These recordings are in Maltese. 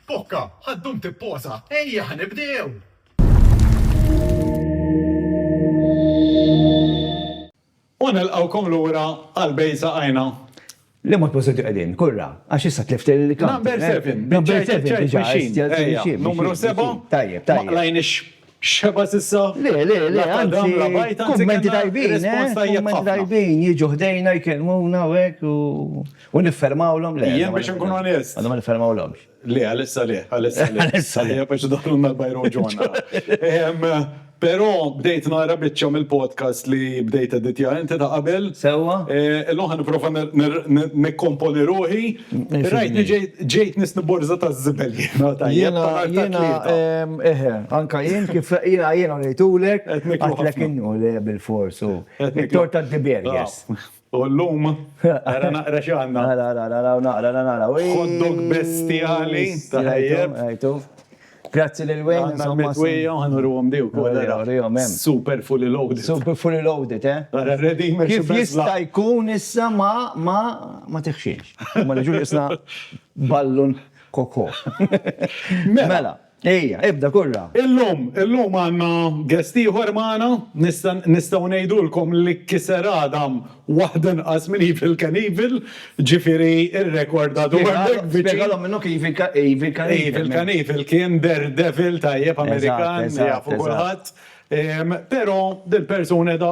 Bokka, ħaddum tipposa. Ejja, ħanibdew. U nilqawkom lura għal-bejza għajna. Li ma t-poziti għedin, kurra, għax issa tlift il-kamp. Number 7. Number 7, Numru 7. Tajjeb, Ma tajjeb. lajnix xeba sissa. Le, anzi, kummenti tajbin, kummenti tajbin, jiġu ħdejna, jkelmuna u għek, u niffermawlom, le. Jien biex nkun onest. Għadma niffermawlomx. Le, għalissa le. Biex daħlunna l-bajru ġonna. Pero bdejt nara bitċom il-podcast li bdejt editja inti ta' qabel. Sewa? L-oħan niprofa nekkomponi ruħi. Rajt ġejt nisniborza ta' zibelli. Anka jien kif jien għolejtulek, għatlek innu li bil-forsu. Torta d-dibir, yes. U l-lum, għara naqra xanna. Naqra. Hot dog bestiali. Tajjeb. Grazzi l-Wayne. Għanna l-metwija, għannu ruħom diw. Super fully loaded. Super fully loaded, eh? Għara ready, Kif jista' jkun issa ma tiħxiex. Ma l-ġur jisna ballun koko. Mela, ejja, ibda kurra. Illum għanna għestiħor maħna, nistaw nejdulkom li kiser Adam wahdan qas minn Evil Knievel, ġifiri il-rekordadur. Spiegalom minnu kif Evil Knievel kien Daredevil tajjeb Amerikan, jafu kulħadd. Pero dil-persuna da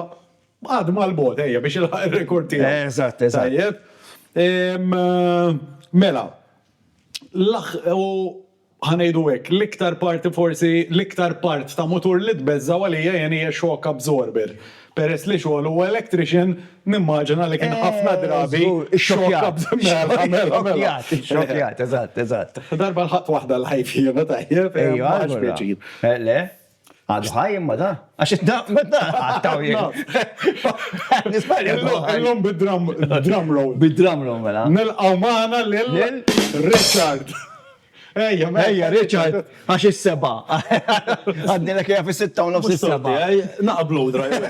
għad mal-bot, biex il-rekord tiegħu. Eżatt. Tajjeb. Mela, ħanejdu hekk, l-iktar parti forsi, l-iktar part ta' motur li tbeżżaw għalija jeni shock absorber. Peress li xogħol u electrician nimmaġina li kien ħafna drabi shock absorber. Xokjat, eżatt. Darba l-ħadd waħda l-ħajfina tajjeb. Le, għadu ħajjem ma da. Għax għattaw jek. L-lum bid-drum roll. Bid-drum roll, mela. Nilqaw maħna l-Richard. Ejja, Richard, għax is-seba. Għaddina kja fi 6 u nofs is-seba. Naqblu drajver.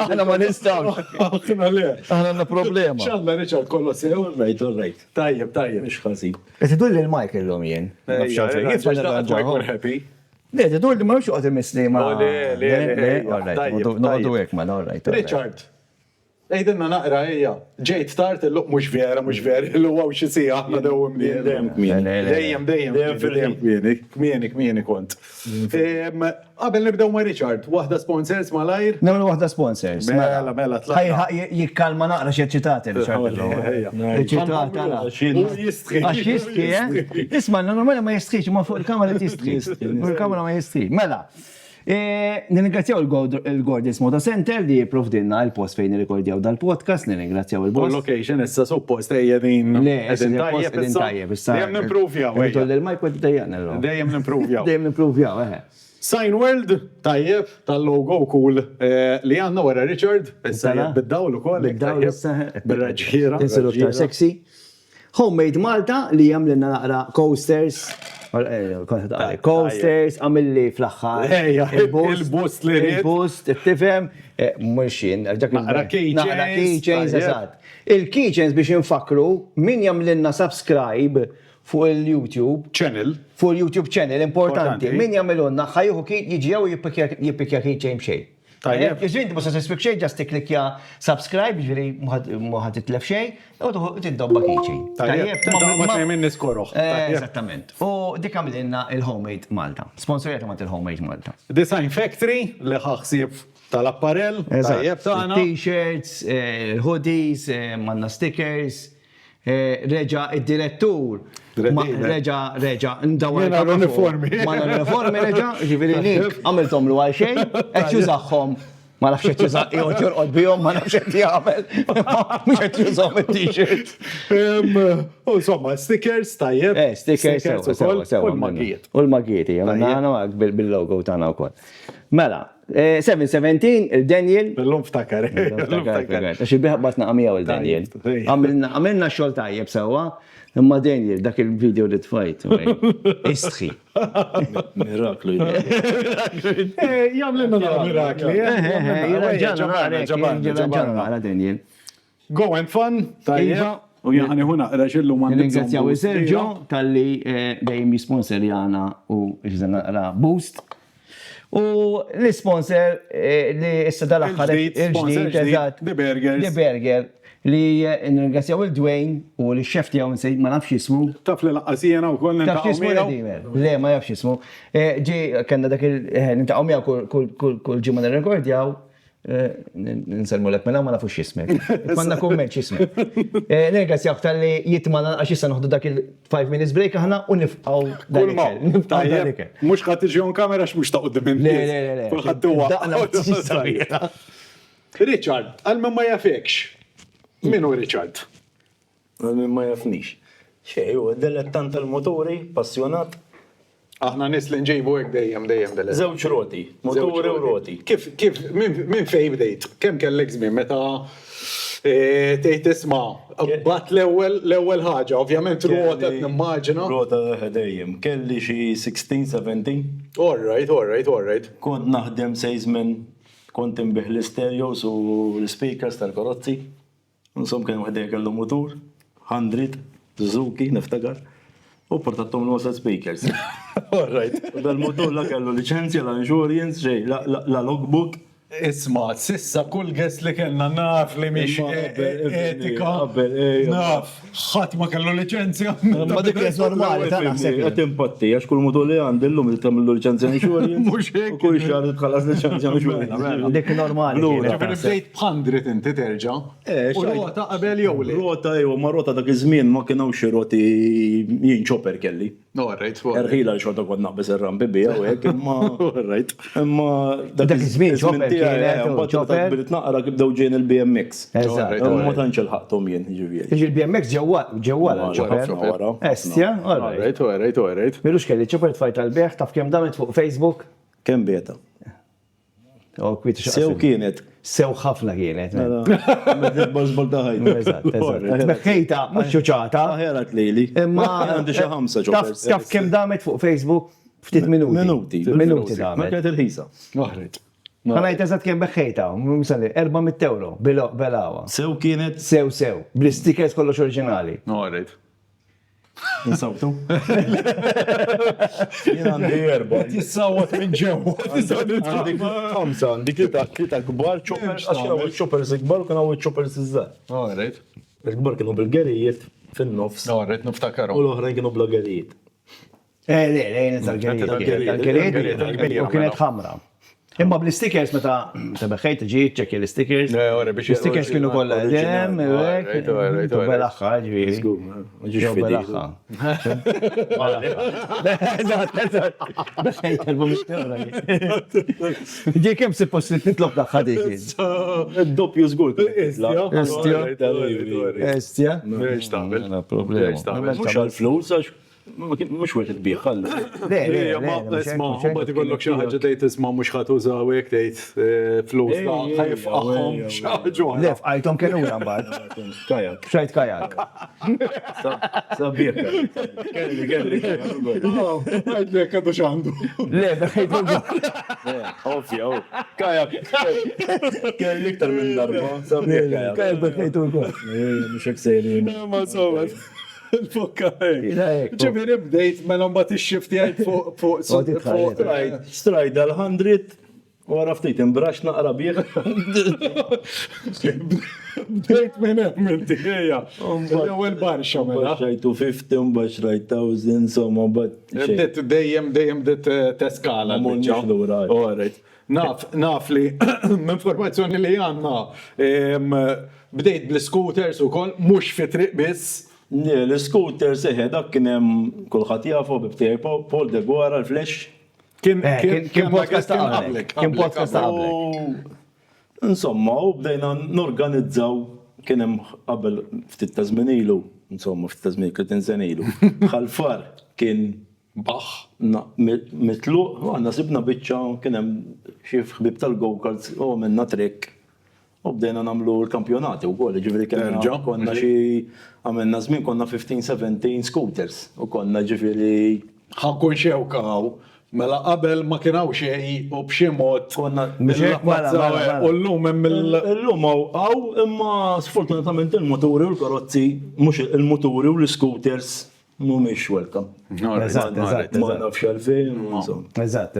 Għana ma nistaw. Għana le. Għana għanna problema. ċalla Richard kollu sew. Right. Tajjeb. Mux xasib. Tidulli l-Mike l-lum jien. happy. Le, tidulli ma mux għat il-misli ma. Le. Noqdu għek ma, all right. Richard. Ejdenna naqra ejja. Ġejt start il-luq mux vera, il-luq għaw xisija, għahna dawim Kmieni kont. Qabel nibdew ma' Richard, wahda sponsors ma' lajr? Nemlu wahda sponsors. Mela, tlaħna. Jikkalma naqra xie ċitati, ċitata. Għax jistri, eh? Isma, normali ma jistri, ma fuq il-kamera jistri. Fuq il-kamera ma jistri. Mela. Nirringrazzjaw il-Gordis Motor Center li jipprovdilna il-post fejn nirrekordjaw dal-podcast, nirringrazzjaw il-post. Location issa suppost ejja din. Le, edin tajjeb. Dejjem nimprovjaw. Dejjem nimprovjaw, eħe. Sign World, tajjeb, tal-logo cool li għanna wara Richard, issa bid-dawl ukoll. Bid-dawl issa. Bir-raġġiera. Tinsilu aktar sexy. Homemade Malta li jagħmlilna naqra coasters. Coasters, għamilli fl-axħar. Il-boost li rrid. Il-boost, tifhem, murxin. Naqra keychains, eżatt. Il-keychains biex infakru min jagħmlilna subscribe fuq il-YouTube. Channel. Fuq il-YouTube channel, importanti. Min jagħmilunna ħajjuħu jiġijaw jippikja keychain xejn. Tajjeb. Ġinti bosta s-sfik xej, ġast tiklikja subscribe, ġviri muħat titlef xej, u tiddobba keychain. Tajjeb, ma t-nemin niskoroħ. Eżattament. U dik għamilna il-Homemade Malta. Sponsorjata mat il-Homemade Malta. Design Factory, li ħaxsib tal-apparel. Tajjeb, taħna. T-shirts, hoodies, manna stickers, reġa id-direttur. Reġa, ndawar. Jena l-uniformi. Ma l-uniformi reġa, ġiviri nik, għamiltom l għal xej, eċużaxħom. Ma nafx eċużax, jgħod jorqod bijom, ma nafx eċ jgħamil. Mux eċużaxħom il-t-shirt. Insomma, stickers, tajjeb. Stickers, sewa. U l-magijiet. U l-magijiet, għana bil-logo tana u kol. Mela, 717, il-Daniel. Bellum ftakar. Għax il-biħabbatna għamijaw il-Daniel. Għamilna xol tajjeb sewa. Imma Daniel, dak il-video li tfajt. Istħi. Miraklu. Jamlina mirakli. Jirraġġana għara Daniel. Go and fun. Tajjeb. U jgħani naqra xillu ma Ringrazzjaw Sergio tal-li dejjem jisponsorjana u ġizan naqra Boost. U l-sponsor li issa dal-axħar il-ġdid, eżatt, The Burgers. The Burger, li nirringrazzjaw il-Dwayne u l-chef tiegħu nsejt ma nafx jismu. Taf li laqqasijena u koll Taf jismu Redimer? Le, ma jafx jismu. Ġi, kanna dak il-nintaqaw miegħu kull ġimma nirrekordjaw, ninsalmu l-ek mela ma nafux jismek. Konna komment jismek. Nirringrazzjaw tal-li jitmana għax issa noħdu dak il-5 minutes break aħna u nifqaw dal-ikel. Nifqaw dal-ikel. Mux ħat iġjon kamera x mux ta' qudiem Le. Daqna. Richard, għal ma jafekx. Minu Richard? Min ma jafnix. Xej, u dilettant tal-motori, passjonat. Aħna nis li nġejbu għek dejjem dele. Zewċ roti, motori u roti. Kif, minn fej bdejt? Kem kellek żmien meta tgħid isma' bat l-ewwel ħaġa, ovvjament rota nimmaġina. Rota dejjem. Kelli xi 16-17. All right. Kont naħdem sejżmen, kont imbih l-stereos u l-speakers tal-karozzi. Nsom kien waħdej kellu motor, 100, Suzuki, niftakar, u portattom l-wasa speakers. All right. U dal-motor la kellu licenzja, la insurance, xej, la logbook. Isma, sissa kull għes li kellna naf li miex etika. Naf, ħadd ma kellu licenzja. Ma dik kien normali ta' naħseb. Qed impatti għax kull motor li għandillum li tagħmlu licenzja insurance. Mhux hekk. U kull xahar tħallas licenzja insurance. Dik normali. Ġifieri bdejt b'100 inti terġa'. U rota qabel jew li. Rota jew ma rota dak iż-żmien ma kienu xi roti jien chopper kelli. All right. Erħila li xorta kont naqbes ir-rampi bija u hekk imma. All right. Imma Dak iż-żmien chopper Chopper. Bilt naqra kibdew ġejn il-BMX. Eżatt. Ma tantx il-ħaqthom jien ġifieri. Tiġi l-BMX ġewwa chopper. Estja, all right. Milux kelli chopper tfajt tal-beħ taf kemm damet fuq Facebook. Kemm bieta? Sew kienet. Sew ħafna kienet. Bazbol daħajn. Eżatt. Beħħejta xċuċata. Aħjarat lili. Imma għandi xi 5 choppers. Taf kemm damet fuq Facebook ftit minuti. Minuti Ma damet. kienet il-ħisa. All right. Għanajt eżatt kemm beħħejta, misalli, 400 euro bil-awa. Sew kienet. Sew, bl-stickers kollox oriġinali. All right. Insawtu. Jien għandi erba. Tissawat minn ġewwa. Ħamsa, dik ta' kbar choppers, għax kienu choppers ikbar u kienu choppers iżżar. All right. Il-kbar kienu bil-gerijiet fin-nofs. All right, niftakarhom. U l-oħrajn kienu bla gerijiet. Le, tal-gerijiet. U kienet ħamra. Imma bl-stickers meta beħħejt ġiet ċekki l-stickers. L-stickers kienu kollha dem, bel-aħħa ġifieri. Bel-aħħa. Beħħejt ġie kemm suppost nitlob l-aħħa dik. Doppju żgur. Estja. Mhux tagħmel. Mhux għall-flus għax mhux wieħed bih ħallu. Isma' mbagħad ikollok xi ħaġa tgħid isma' mhux ħadd użaw hekk tgħid flus ħajfqahom xi ħaġa. Le fqajthom kienu mbagħad. Kajak. Xajt kajak. Sabiek. Kelli. Għajdlek għadu x'għandu. Le, beħħejt Ovvja, kajak. Kelli iktar minn darba. Sabiek kajak. kajak beħħejt ukoll. Mhux hekk sejrin. Ma sawet. Fokka hekk. Ġifieri bdejt mela mbagħad ix-xifti għajt fuq Strajda l-100 wara ftit imbrax naqra bih. Bdejt minn hemm inti ejja. L-ewwel barxa mela. Xajtu 50, mbax rajt 1000, insomma, Bdiet dejjem bdiet teskala. M'għandniex lura. All right. Naf li informazzjoni li għandna bdejt bl-scooters ukoll mhux fi triq biss. L-scooter seħed dak kien hemm kulħadd jafu bibtiegħi Paul de Guara l-Flash. Kien podcast ta' qablek. Kien podcast ta' qablek. Insomma, u bdejna norganizzaw kien hemm qabel ftit ta' żmien ilu, insomma ftit ta' żmien kien inżen ilu. Ħalfar kien baħ mitluq, għandna sibna biċċa kien hemm xi ħbieb tal-go-karts u minna trek. U bdejna nagħmlu l-kampjonati wkoll, ġifieri konna xi għamilna żmien konna 15-17 scooters u konna ġifieri ħankun xewkaw Mela qabel ma kien hawn xejn u b'xi mod Konna u llum hemm Illum għaw, imma sfortunatament il-moturi u l-karozzi, mux il-moturi u l-scooters mumiex welcome. Eżatt. Ma nafx għalfejn, insomma. Eżatt.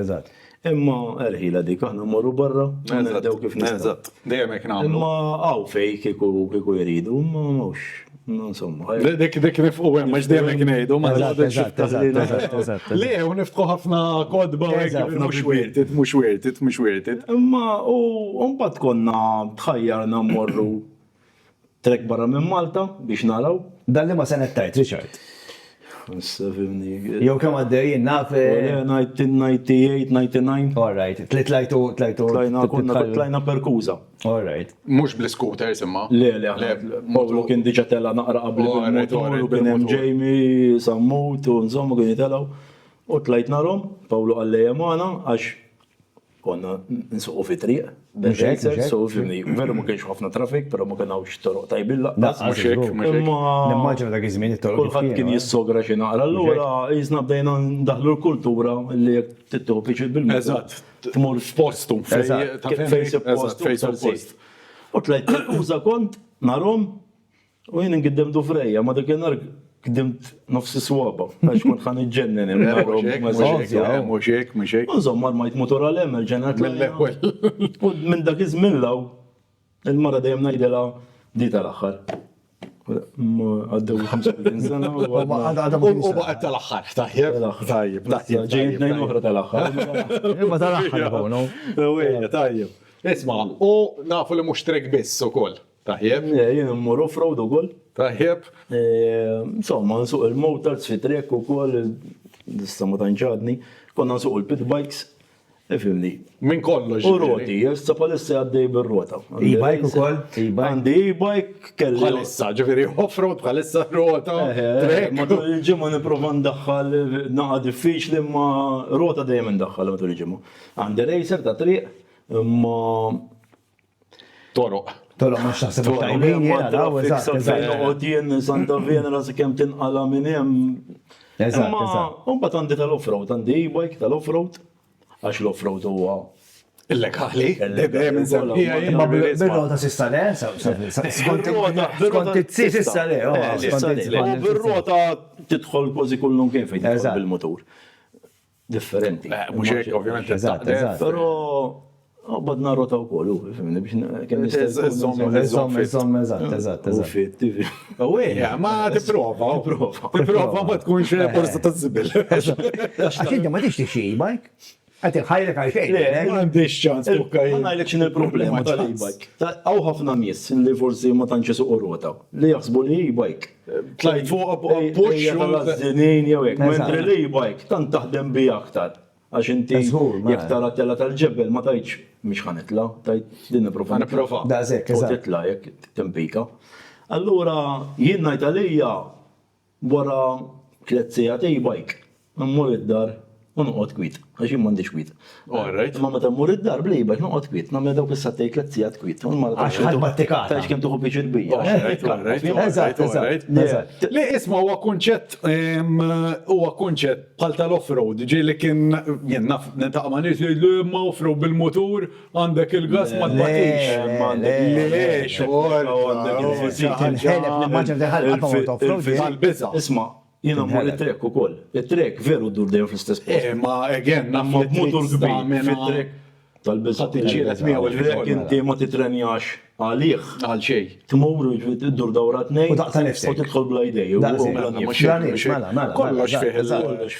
Imma erħila dik aħna morru barra, ndew kif nistaw. Eżatt, dejjem hekk nagħmlu. Imma għaw fej kieku jridu, imma mhux. Insomma, Dik nifqu hemm għax dejjem hekk ngħidu ma Eżatt. Le, u niftħu ħafna kodba u hekk mhux worth it. imma u mbagħad konna tħajjarna mmorru trek barra minn Malta biex naraw. Dan li ma senet tajt, Richard. Issa fimni. Jew kemm għaddejjin naf. 1998, 99. All right. Tlajtu. Tlajna Perkuza. All right. Mhux bl-scooters imma. Le, Pawlu kien diġa tela naqra qabli bil-motor u kien hemm Jamie, Sammut u insomma kien jitelaw. U tlajt narhom, Pawlu għallejja magħna għax konna nsuqu fi triq. So fimni, veru ma kienx ħafna traffic, però ma kienx toroq tajbilla. Nimmaġina dak iż-żmien it-toroq. Kulħadd kien jissogra xi naqra. Allura jisna bdejna ndaħlu l-kultura li jekk tittuħu biċ bil-motor. Eżatt. Tmur F'postum fejn suppost. U tlajt uża kont narhom u jien ngiddem du frejja, ma dak nar gdimt nofsi swaba, għax kont ħan iġġennen Mhux hekk. Insomma, rmajt motor għal-em, il-ġenet Mill-ewwel. U minn dak iż-żmien law, il-mara dejjem ngħidilha di tal-aħħar. Għaddew 35 sena u U baqgħet tal-aħħar, tajjeb. ġejjin tnejn oħra tal-aħħar. Ma tal-aħħar Tajjeb. Isma' u nafu li mhux trek biss ukoll. Tajjeb. Jien immur off-road ukoll. Tajjeb. Insomma, nsuq il-motors fi trek ukoll, issa ma tanġadni, konna nsuq il-pit bikes, fimni. Min kollox. U roti, issa palissa għaddej bil-rota. E-bike ukoll? Għandi e-bike kelli. Bħalissa, ġifieri off-road, bħalissa rota. Matul il-ġimgħa nipprova ndaħħal naqa' diffiċli ma rota dejjem indaħħal matul il-ġimgħa. Għandi racer ta' triq, imma Toroq. Toroq ma xtaħseb tajbin jaraw, eżatt. Jien Santa Venera se kemm tinqala minn hemm. Eżatt. Mbagħad għandi tal-off-road, għandi e-bike tal-off-road, għax l-off-road huwa Illegali. Dejjem insemmija jien. Ma bil-rota sissa le? Skont it-sis issa le. U bil-rota tidħol kważi kullum kien fejn tidħol bil-motur. Differenti. Mhux hekk ovvjament. Eżatt. Però badna rota wkoll, fimni biex kien Eżomm, eżatt. Ma tipprova. Tipprova ma tkunx borsa ta' żibil. Għax inti ma tixtieq xi e-bike? Għati ħajlek għal xejn. Ma għandix ċans tukka Ma ngħidlek x'in il-problema tal-e-bike. Hawn ħafna nies li forsi ma tantx isuqu rota li jaħsbu li e-bike. Tlajt fuq push tal-żinin jew hekk, mentri l-e-bike tant taħdem bi aktar. Għax inti jekk tara tella tal-ġebel ma tajtx mhix ħanitla, tajt din nipprova. Daqshekk, U eżatt. titla' jekk tempika. Allura jien ngħid għalija wara 3 sigħat e-bike, mmur id-dar u noqgħod kwiet, għax jien m'għandix kwiet. Alright. Ma meta mmur id-dar bl-e-bike noqgħod kwiet, nagħmel dawk is-sattej 3 sigħat kwiet. Għax ħalbattikata. Tajx kemm tieħu biċir bija. Eżatt. Li isma' huwa kunċett bħal tal-off-road, ġieli kien jien naf nintaq' ma' nies jgħidlu imma off-road bil-mutur għandek il-gas ma tbatix. Isma' jiena mmur it-trek ukoll. It-trek veru dur dejjem fl-istess post. Ma again naf Imma b'motor kbir fit-trek tal-biża. Tiġġieled miegħu Il-trek inti ma titrenjax għalih. għal xejn. Tmur dur dawra tnejn U taqta' nifsek. u tidħol bla idej. Kollox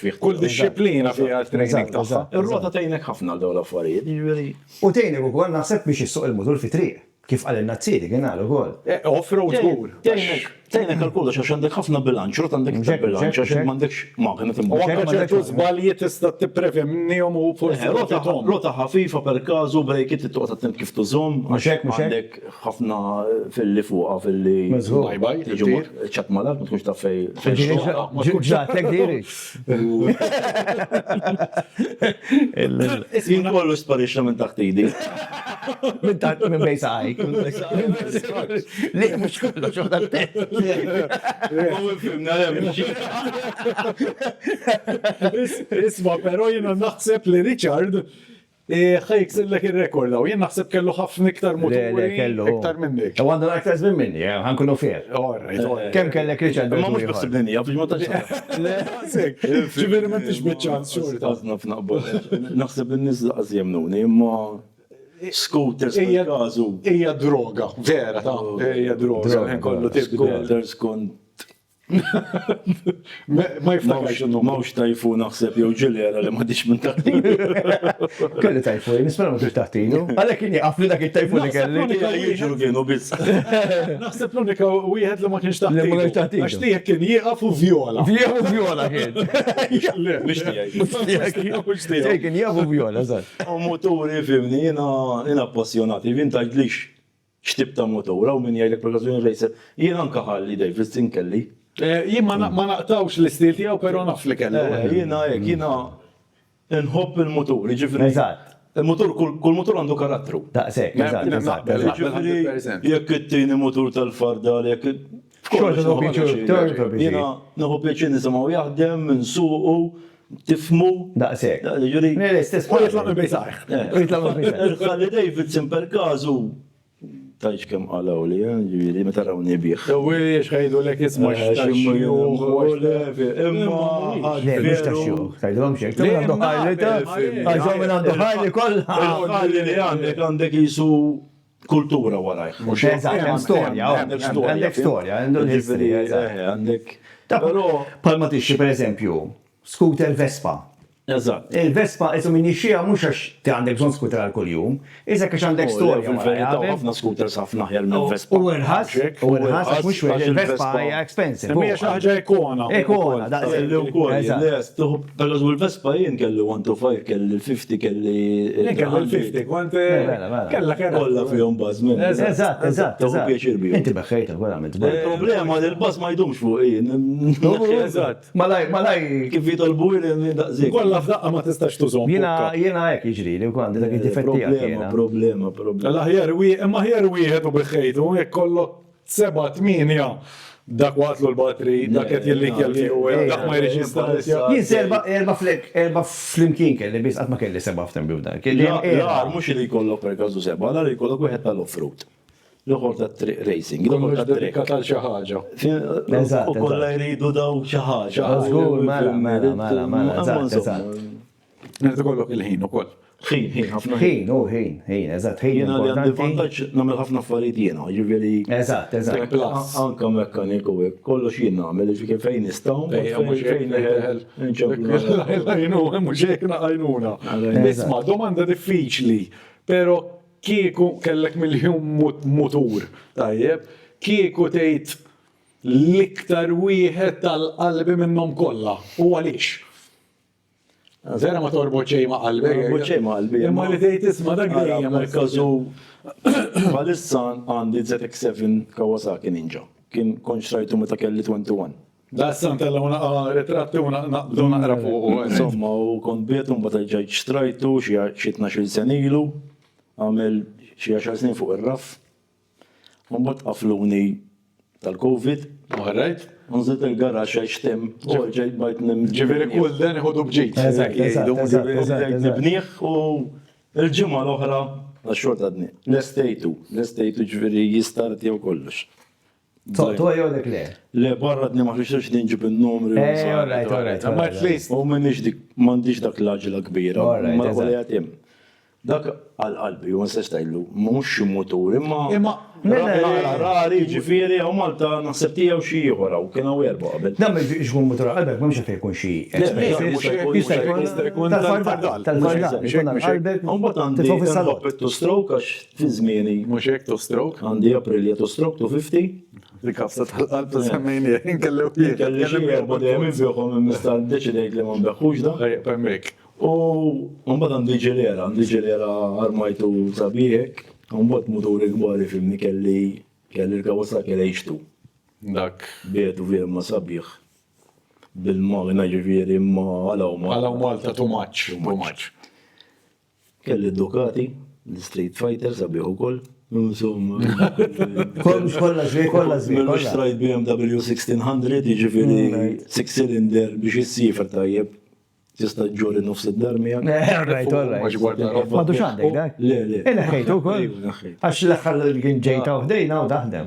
fih. Kull disċiplina fiha training tagħha. Ir-rota tgħinek ħafna għal dawn l-affarijiet. Jiġifieri U tgħinek ukoll naħseb biex issuq il-mutur fi triq. Kif qal il-nazziri kien għal ukoll. Off-road żgur. tgħinek għal kollox għax għandek ħafna bilanċ, rot għandek iktar bilanċ għax m'għandekx maħna U timma. anke ċertu żbalji tista' tipprevennihom u forsi Rota ħafifa per każu brejkiet tittoqgħod attent kif tużhom għax għandek ħafna fil-li fuqha fil-li Bye bye, tiġi ċat malak ma tkunx taf fejn Ġatek diri. Jien kollu sparixna minn taħt idi. Minn bejsa għajk. Li, mux kollu xoħda Isma, pero jena naħseb li Richard ħajksillek il-rekord daw. Jien naħseb kellu ħafna iktar moturi, iktar minnik. Għandu aktar żmien minni, ħankunu fair. Kemm kellek Richard? Ma mhux bas bnini, għafx ma tax. Ġifieri ma tix biċċans xorta. Naħseb in-nies laqas jemnuni, imma scooters fil-każu. Hija droga, vera ta' hija droga. Kollu tibda. Scooters kont Ma jiftakarx mawx tajfu naħseb jew ġilera li ma dix minn taħtinu. Kelli tajfu, nispera ma tux taħtinu. Għalek kien jaqafli dak il-tajfu li kelli. Jiġru kienu biss. Naħseb l-unika wieħed li ma kienx Li ma kienx taħtinu. taħtinu. Għax tiegħek kien jieqaf u vjola. Vjola kien. Nixtieq. Kien jafu vjola, eżatt. U moturi fimni, jena appassjonati, vintage lix xtib ta' motora u minn jgħidlek per racer, jena anka ħalli Davidson kelli. Jien ma naqtawx l-istil tiegħu però naf li kellu. Jena nħobb il-motori, ġifri. Eżatt. Il-motor, kull motor għandu karattru. Daqsek, eżatt. Ġifri, jekk it-tieni motor tal-fardal, jekk Xorta tu pieċu, jena nħobb pieċu nisimaw jaħdem, nsuqu, tifmu. Daqsek. Ġifri, L-istess U jitlaq minn bejsaħ. Irħalli Davidson per kazu, tajx kem għalaw li, ġiviri, meta rawni bieħ. Wiex ħajdu l-ek isma Mux ta' xjuħ, tajdom xek, ta' għandu ħalli ta' għaxom minn għandu ħalli kollha. Ħalli li għandek jisu kultura waraj. Eżatt, hemm storja, għandek storja, għandu l-history, Għandek. Però palma tixxi per eżempju, scooter Vespa. Eżatt. Il-Vespa, eżu minn jixxija mux għax ti għandek bżon scooter għal kull-jum, iżda kax għandek storja. Fil-verità ħafna scooters ħafna ħjar minn Vespa. U irħas, mux il-Vespa hija expensive. Mija xaħġa ikona. Ekona, da' Għallu l-Vespa jien kelli 125, kelli l-50, kelli. Kellu l-50, kont kella Kolla fihom bazmin. Eżatt, eżatt. Taħu pjaċir bihom. Inti beħħejta, għura minn Il-problema li l-bas ma jdumx fuq jien. Eżatt. Malaj, Kif jitolbu jien daqzik. Kolla f'daqqa ma tistax tużom. jena għek iġri, li għandi dak il-difettija kiena. Problema. Imma ħjar wieħed u biħħejtu, jekk kollok 7-8 dak waqtlu l-batri, dak qed jillik jalfiju, dak ma jirreġistrax. Jien erba flimkien kelli bis qatt ma kelli seba' f'tem bibda. Lar, mux li jkollok per kazu seba, lar jkollok wieħed tal-off-road. L-ħor ta' racing, l-ħor ta' Dedika tal xi ħaġa. Eżatt, U kolla jridu daw xi ħaġa. Żgur, mela, eżatt. Nirdu kollok il-ħin ukoll. Ħin, ħafna Ħin, eżatt, ħin Jena li għandi importanti. vantaġġ nagħmel ħafna affarijiet jiena, ġifieri. Eżatt. Anka mekkaniku hekk, kollox jien nagħmel, ġifieri fejn nistgħu, fejn L-għajnuna, mux hekk naqajnuna. Isma, domanda diffiċli, pero kieku kellek miljon motur, tajjeb, kieku tgħid l-iktar wieħed tal-qalbi minnhom kollha, u għaliex? Zera ma torbot xejn ma' qalbek. Imma li tgħid isma' dak dejjem ma kazu bħalissa għandi ZX7 Kawasaki Ninja. Kien kont xtrajtu meta kelli 21. Da s-san tal-għuna ritratti u naqbdu naqra fuq. Insomma, u kont bietu mbagħad ġejt xtrajtu xi 12 sen ilu, għamel xi 10 snin fuq ir-raff. Mbagħad qafluni tal-Covid. Alright. Nżid il-garax għaxtem, u ġejt bajt Ġifieri kull dan iħodu bġejt. Eżatt, nibnieh u l-ġimgħa l-oħra għax-xorta dni. L-estejtu ġifieri jistart jew kollox. Tu għajodek le? Le, barra dni maħriċ nġib il-numri. Alright. Ma at least. U mandiġ dak l-ġila kbira. Alright, Ma eżatt. għajatim. Dak għal-qalbi, u nsess tajlu, mux motor, imma. Rari, ġifiri, u Malta naħseb tiegħu xi ieħor u kien hawn erba' qabel. Damma xkun motor qalbek ma mhux qed jkun xi. Jista' jkun tal-fardal. Tal-fardal. Qalbek Mbagħad għandi titfu fis-salott. nħobb two-stroke għax fi żmieni Mux hekk to stroke. għandi Aprilia two-stroke 250. Rikafsa tal-qalb ta' semmejni. Inkellew Kelli xi erba' dejjem inbihom imma deċidejt li ma nbeħħux da. Pemmek. U mbagħad għandi ġelera armajtu sabiħek, u mbagħad muturi kbari fimni kelli l-Kawasaki H2. Dak. Bietu vjer ma sabiħ. Bil-magna ġifieri ma għalaw Malta too much. Kelli Ducati, l-Street Fighter sabiħ ukoll. Insomma. Kolla żvej. Mela xtrajt BMW 1600, jiġifieri 6 cylinder biex jissifer tajjeb. Tista' ġuri nofs id-dar miegħek. Alright. Madu xandek, dak? Le. Ħejtu kol? Ejwa, naħħejt. Għax l-axħal ġejta uħdejna u daħdem.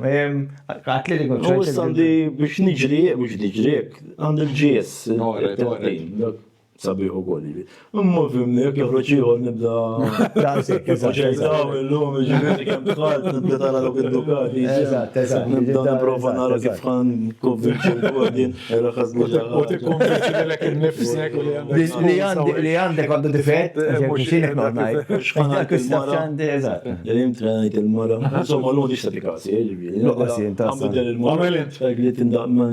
Għatli li kol U għandi biex niġri għand il-GS. Sabiħu għolli. Umma fimni, jek joħroċiħor nibda. Ġejtaw il-lum, ġiviri kem tħalt, nibda tara dawk il-dukati. Nibda niprofa nara kif ħan konvinċi l-għodin, era ħazlu U tikkonvinċi l-ek il-nifsek u li għandek għandu difett, xinek nornaj. Xħanak istafċandi, eżat. Jalim trenajt il-mara. Insomma, l-għodi xtabikasi, ġiviri. L-għasi, intas. Għamel int. Għagli tindaħman.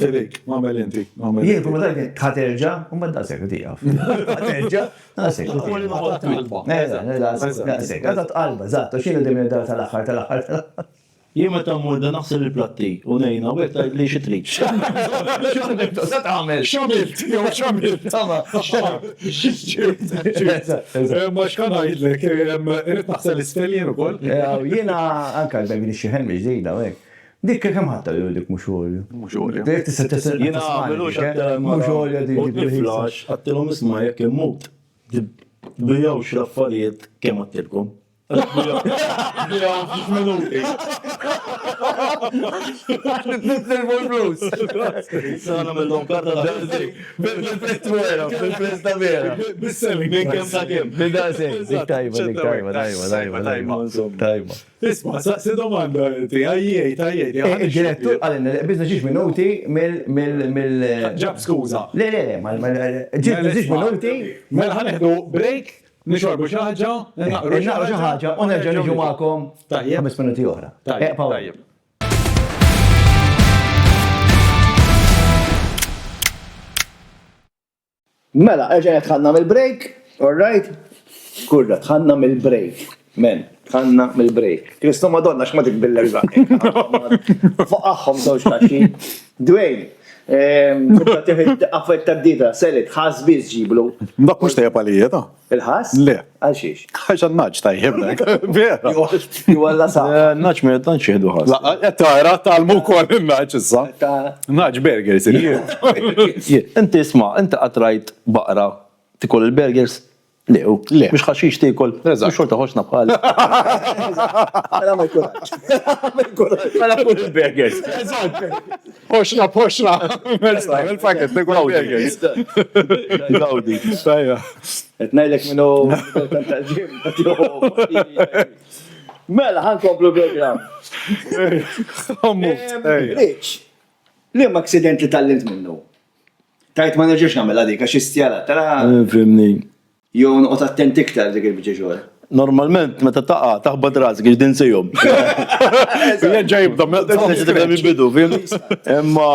Fidik, għamel inti. Jien, kum da ħaterġa, da sekk tijaf. Ħaterġa, da sekk tijaf. Għadat qalba, zatto, xinu dimir da tal-axħar. Jien meta mmur da naħsel il-platti u nejna u għek tajt li xitrik. Xamilt, jow xamilt. Ma xkan għajdlek, irrit naħsel isfeljen u koll. Jiena anka l-bejn xieħen ġdida, għek. Dik kem ħatta li dik mux għolju. Mux għolju. Dik tista' Jena għamilux mux għolju u tiflax, għattilom isma jek immut. Bijawx l-affarijiet kem għattilkom. Bijawx minuti. Nittilmu l-flus. Sana mill-lom karta da' Bil-prezz vera, bil-prezz ta' vera. Bis-selling. Minn kem ta' kem. Dik tajba. Isma, saqsi domanda ti, għajjiet. Il-direttur għalina, bizna ġiġ minuti mill... Ġab skuza. Le, ġiġ minuti. Mela ħaneħdu break, nixorbu xaħġa, Naqru xaħġa, u nerġa' niġu ma'kom Tajjeb. 5 minuti oħra. Tajjeb. Mela, ġenet ħanna mill-break, all right? Kurra, ħanna mill-break. Men, ħanna mill-break. Kristo Madonna, x'ma tikbiller żgħar. Fuqaħħom żewġ kaxxi. Dwayne, tibda tieħed affett tad-dita, selit, ħass biss ġiblu. Dak mux tajjeb għalija, ta' Il-ħass? Le. Għal xiex? ħaxan naġ tajjeb dak. Vera. Jwalla sa. Naċ me tanċ jihdu ħas. Tara, tal-mu kol naġ issa. Naġ burgers. Inti isma, inti qatrajt baqra tikol il-burgers? Lew, mux xaxix tikol, mux xorta ħoxna bħal. Mela ma jkurax. Mela kull il-burgers. Poxra. Il-faket, tikol burgers. Gawdi. Tajja. Etnajlek minnu Mela, ħankomplu program. Rich, li ma aksident li tal-lint minnu? Tajt ma nerġax namela dik, għax istjala, tara. Fimni. Jow nqot attent iktar dik il-bġeġor. Normalment, meta taqa, taħbad razek, ġdin sejjom. Ġajibda, Tibda bidu, fimni? Imma,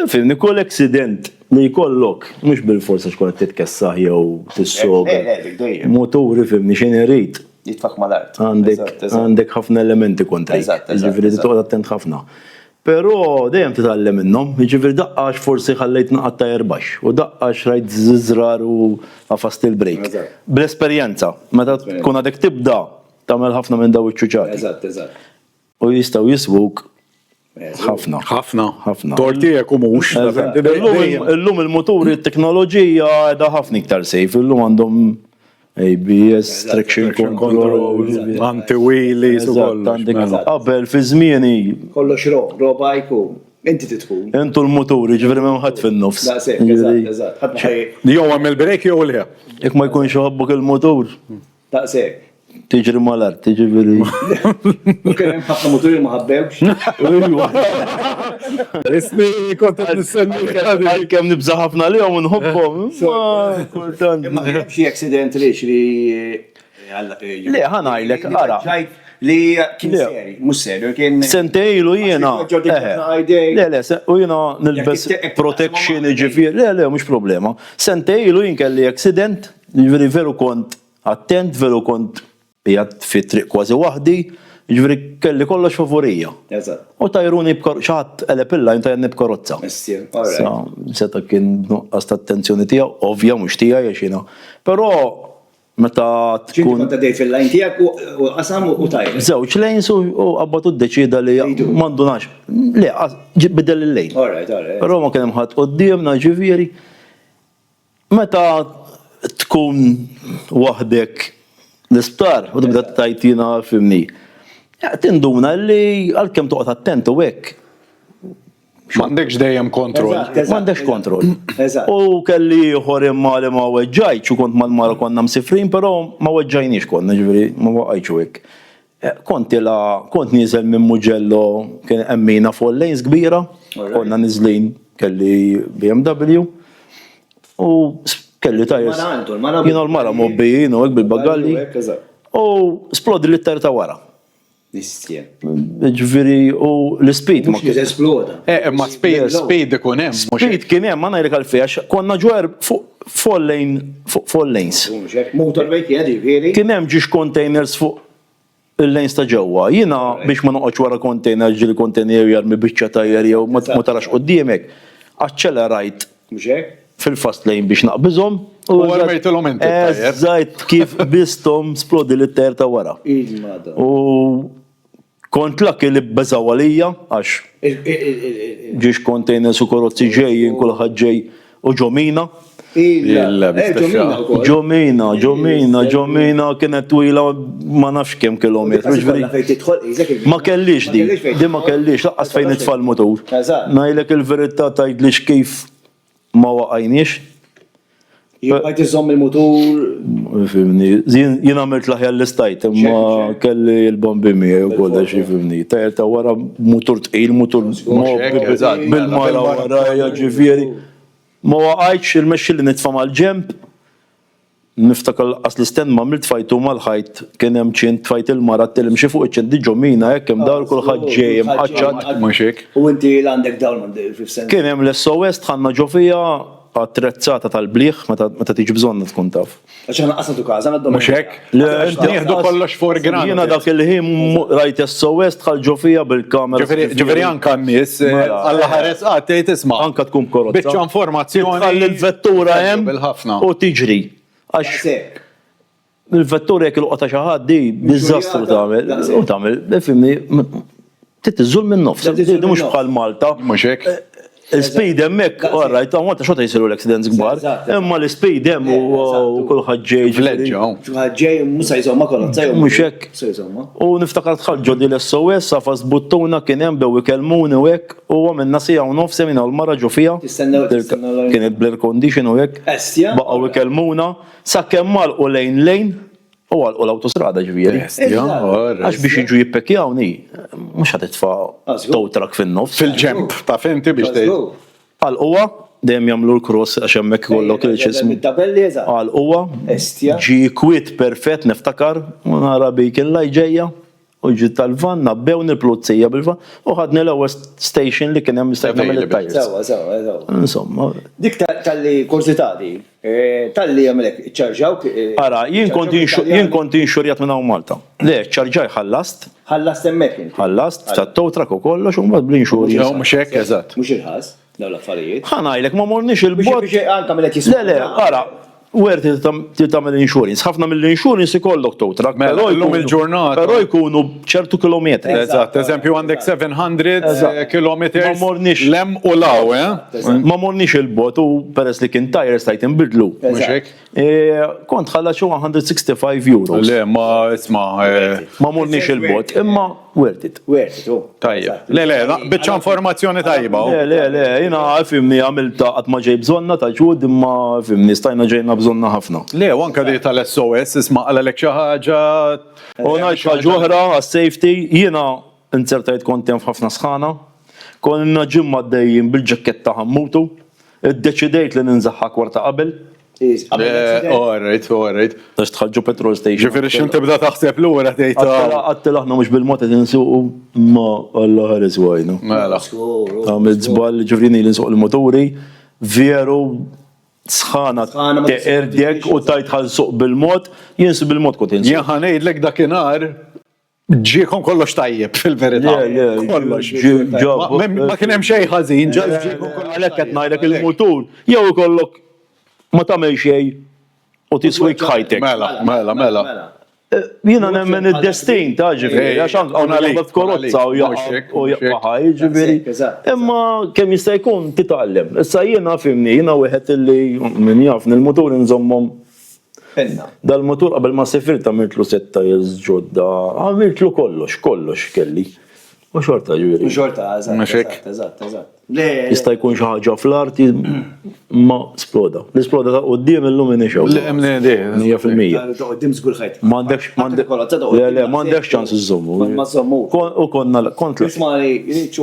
fimni, kol accident li jkollok, mux bil-forsa xkun titkessaħ jew tissoga. Motori, fimni, xenerit. Jitfak mal-art. Għandek ħafna elementi kontri. Ġifiri, toqgħod attent ħafna. Pero dejjem titgħallem minnhom, jiġifieri daqqax forsi ħallejt naqgħod jerbax u daqqax rajt żiżrar u għafast il-break. Bl-esperjenza, meta tkun għadek tibda tagħmel ħafna minn daw iċ-ċuċati. Eżatt. U jistgħu jiswuk ħafna. Tortijek u mux. Illum il-moturi, t-teknoloġija għedha ħafna iktar sejf, illum għandhom ABS, traction control, anti-wheelies u kollox. Qabel fi żmieni. Kollox roba jkun. Inti titkun. Entu l-moturi, ġifiri ma mħat fin-nofs. Eżatt. Jow għamil break jow liħa. Jek ma jkunx ħabbok il-motor. Daqsek. Tiġri mal-art, tiġri. Kien ħafna moturi ma ħabbewx. Isni kontet nistenni. Għal-kem nibza ħafna li għom nħobbom. Ma xie accident rix li. Le, ħanajlek, ara. Li kien seri, mus serju, kien. Sentejlu jena. Le, u jena nilbes protection ġifir. Le, mux problema. Sentejlu jien kelli accident, ġifiri veru kont attent, veru kont jgħat fi triq kważi wahdi, ġifiri kelli kollox favorija. U tajruni xaħat elepilla jintajni b'karozza. Seta kien nuqqas ta' attenzjoni tijaw, ovvja mux tijaj jaxina. Pero meta ċinti tkun konta dejt fil-lajn tijak u qasam u tajr. żewġ lejns u għabbatu d-deċida li mandunax. Le, bidel il-lejn. Alright. Però ma kien hemm ħadd qoddimna ġifieri. Meta tkun waħdek l-isptar u tibda tajtina fimni. Tinduna li għalkemm toqgħod attent u hekk. M'għandekx dejjem kontroll. M'għandekx kontroll. Eżatt. U kelli ieħor imma li ma weġġajtx u kont mal-mara konna msifrin, però ma weġġajniex konna ġifieri ma waqgħajtx hekk. Kont nieżel minn Mugello kien emmina fuq lanes kbira, konna niżlin kelli BMW u kelli tajers. Jiena l-mara mobbijin u hekk bil-bagalli. U splodi l-ittar ta' wara. Nistjen. Ġifieri u l-speed ma Mux esploda. Ma speed ikun hemm. Speed kien hemm ma ngħidlek għalfejn konna ġwer fuq lanes. Motorbike kien ġifieri. Kien hemm ġiex containers fuq il-lanes ta' ġewwa. Jiena biex ma noqgħodx wara container ġieli container jarmi biċċa tajjer jew ma tarax quddiemek. Aċċelerajt Mux hekk? fil-fast lane biex naqbiżhom. U għarmejtilhom inti tajjer. Eżatt kif bistom splodi l-ter ta' wara. Il-mada. U kont laki li bbeżaw għalija għax ġiex containers u korozzi ġejjin kulħadd ġej u ġomina. Ġomina kienet twila ma nafx kemm kilometri. Ma kellix di ma kellix laqqas fejn itfall motor. Ngħidlek il-verità tgħidlix kif ma waqajniex. Jibqajt iżomm il-motor. Fimni, jien għamilt laħja l-istajt, imma kelli l-bombi miegħi u kollox fimni. Tajr ta' wara motor tqil, motor bil-mara wara ġifieri. Ma waqajtx il-mexxi li nitfa' mal-ġemp. Niftakar qas l-istenn ma milt fajtu mal-ħajt kien hemm ċint fajt il-mara tilmxi fuq iċ-ċint ġomina hekk hemm dawl kulħadd ġej imqaċċat. Mhux hekk. U inti l-għandek dawn fil-sen. Kien hemm l-SOS tħanna ġo fija attrezzata tal-bliħ meta tiġi bżonna tkun taf. Għaxħana qasatu kaza, għaddom. Mhux hekk. Nieħdu kollox for granted. Jiena dak il-ħin rajt SOS tħall ġo fija bil-kamera. Ġifieri anke n-nies alla ħares tgħid isma'. Anka tkun korozza. Biċċa informazzjoni. Tħalli l-vettura hemm bil-ħafna. u tiġri. Għax il-vettura jekk il-qota xi ħadd di diżastru tagħmel. U tagħmel, fimni, titiżżul minn nofs. Di mhux bħal Malta. Mhux hekk. Il-speed hemmhekk, alright, Malta xorta jsiru l-accidents kbar. Imma l-speed hemm u kulħadd ġej. Vleġġaw. Ġej, musa jżomma kolozza. Mhux hekk. U niftakar tħall ġoddi l-SOS għafas buttuna kien hemm bew ikellmuni u hekk u għamilna sija u nofs minn l-mara ġo fija. Kienet bl-air condition u hekk. Baqgħu ikellmuna sakemm malqu lejn u għalqu l-autostrada ġifieri. Għax biex jiġu jippekjawni, mhux ħad titfa' tow truck fin-nofs. Fil-ġemp, ta' fenti biex tgħid. Għalquha dejjem jagħmlu l-cross għax hemmhekk kollok il-ċismu. Għalquha ġi kwit perfett niftakar u nara bejk il-laj ġejja u ġiet tal-van nabbew nil-plozzija bil-van u ħadni l-ewwel station li kien hemm mistajna mill-tajers. Insomma. Dik tal-li kurzità di, tal-li għamilek ċarġawk. Ara, jien konti inxurjat minn hawn Malta. Le, ċarġaj ħallast. Ħallast hemmhekk. Ħallast, tat-tow trak u kollox u mbagħad bl-inxurja. Mhux hekk eżatt. Mhux il-ħass, dawn l-affarijiet. Ħanajlek ma morniex il-bot. Anka mill-ek jisma. Le, ara, Wert tagħmel insurance, ħafna mill-insurance ikollok tow truck. Mela llum il-ġurnata. Però jkunu ċertu kilometri. Eżatt, eżempju għandek 700 kilometri. Ma morniex lem u law, Ma morniex il-bot u peress li kien tires tajt inbidlu. Mhux hekk. Kont ħalla xi 165 euros. Le, ma isma' Ma morniex il-bot, imma worth it. Tajjeb. Le, biċċa informazzjoni tajba. Le, jiena fimni għamilta qatt ma ġej bżonna ta' ġud imma fimni stajna ġejna bżonna ħafna. Le, u anke di tal-SOS isma' għalek xi ħaġa. U ngħid ħaġa oħra għas-safety, jiena insertajt kont hemm f'ħafna sħana, konna ġimma għaddejjin bil-ġakketta ħammutu, iddeċidejt li ninżaħħa kwarta qabel. Alright. Għax tħaġġu petrol station. Ġifieri x'inti tibda taħseb lura tgħid. Għattil aħna mhux bil-mod qed insuqu ma Alla ħares wajnu. Mela. Għamil żball ġifrini li nsuq il-moturi, veru sħana teqerdek u tajt ħalsuq bil-mod, jinsu bil-mod kont insuq. Jien ħanejdlek dakinhar ġiekom kollox tajjeb fil-verità. Kollox. Ma kien hemm xejn ħażin, ġal. Għalhekk qed ngħidlek il-mutur jew ikollok ma tagħmel xejn u tiswik ħajtek. Mela. Jiena nemmen id-destin ta' ġifieri, għax għandna li f'korozza u jaqqa' ġifieri. Imma kemm jista' jkun titgħallem. Issa jiena fimni, jiena wieħed illi min jafni l-mutur inżommhom. Dal-motur qabel ma sifirt għamiltlu 6 years ġodda, għamiltlu kollox kelli. U xorta ġifieri. Xorta, eżatt. Jista' jkun xi ħaġa fl-arti ma sploda. L-isploda ta' quddiem illum inixew. 100%. Qoddim żgur ħajt. M'għandekx ċans iżommu. Ma żommu. U kont Isma' li jriċu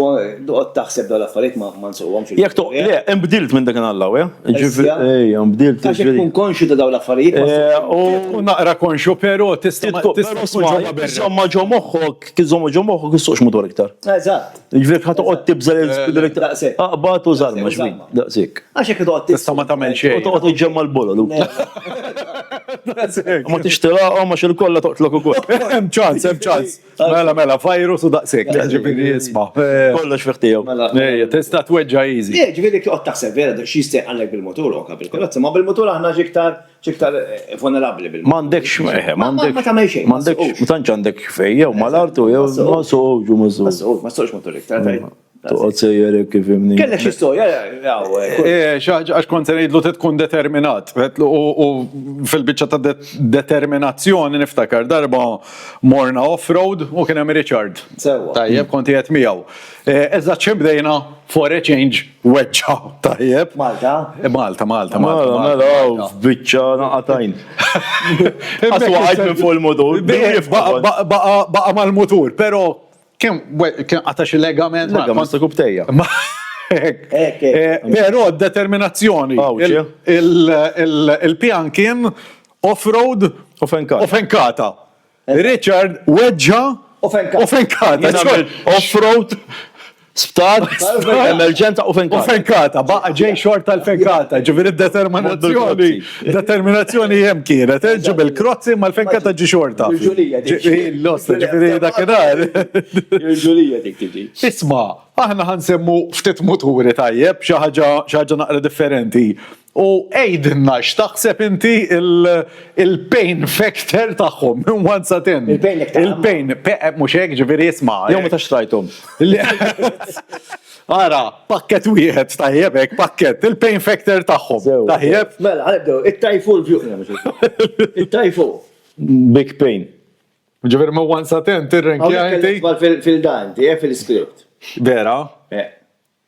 doqgħod taħseb dal-affarijiet ma nsowhomx. Jekk toq, le, imbdilt minn dak Allaw, ġifieri, imbdilt. Għax jekk tkun konxu ta' dawn l-affarijiet. U naqra konxu, però tista' Insomma ġo moħħok, kiżomma ġo moħħok issuqx motor iktar. Eżatt. Ġifieri ħatoqgħod tibżel il-speeder iktar. Aqbad u żarma xmin, daqsik. Għax jekk doqgħod tista' ma tagħmel xejn. Toqgħod iġġemma l-bolol. Ma tixtilaq ma xil kollha toqtlok ukoll. Hemm ċans. Mela, virus u daqshekk, ġifieri isma'. Kollox fih tiegħu. Tista' tweġġa easy. Ġifieri toqgħod taħseb vera xi jistejqanlek bil-motur u bil-karozza, ma bil-motur aħna xiktar vulnerabbli bil-motur. M'għandekx Ma tagħmel xejn. M'għandekx, ma tantx għandek fejn jew mal-artu jew ma soħġu ma soħġu. Ma soħġ motur iktar. Toqgħod sejjerek kif imni. Kellek xi storja, Għax kont ngħidlu tkun determinat. U fil-biċċa ta' determinazzjoni niftakar darba morna off-road u kien hemm Richard. Tajjeb, kont qiegħed miegħu. Eżatt x'ibdejna for a change weġġa. Tajjeb. Malta. Mela, biċċa naqatajn. Aswa għajt minn fuq il-motor. Baqa mal-motur, però kien għatax il-legament. Legament ta' kubtejja. Però determinazzjoni. Il-pjan kien off-road u fenkata. Richard weġġa u fenkata. Off-road, sptar, emerġenza u fenkata. Baqa ġej xort tal-fenkata. Ġifieri determinazzjoni hemm kienet. Ġib il-krozzi ma l-fenkata ġi xorta. L-osta ġifieri dakinhar. Il-ġulija dik tiġi. Isma', aħna ħansemmu ftit muturi tajjeb, xi ħaġa naqra differenti. U ejdinna x'taħseb inti il-pain factor tagħhom minn 1 sa 10. Il-pain, mhux hekk ġifieri isma'. Jew meta xtrajthom. Ara, pakket wieħed tajjeb hekk pakket, il-pain factor tagħhom. Tajjeb. Mela, ħalibdew, it-tajfu l-vjuq. It-tajfu. Big pain. Ġifieri minn 1 sa 10 tirrenkja inti. Fil-danti, fil-script. Vera?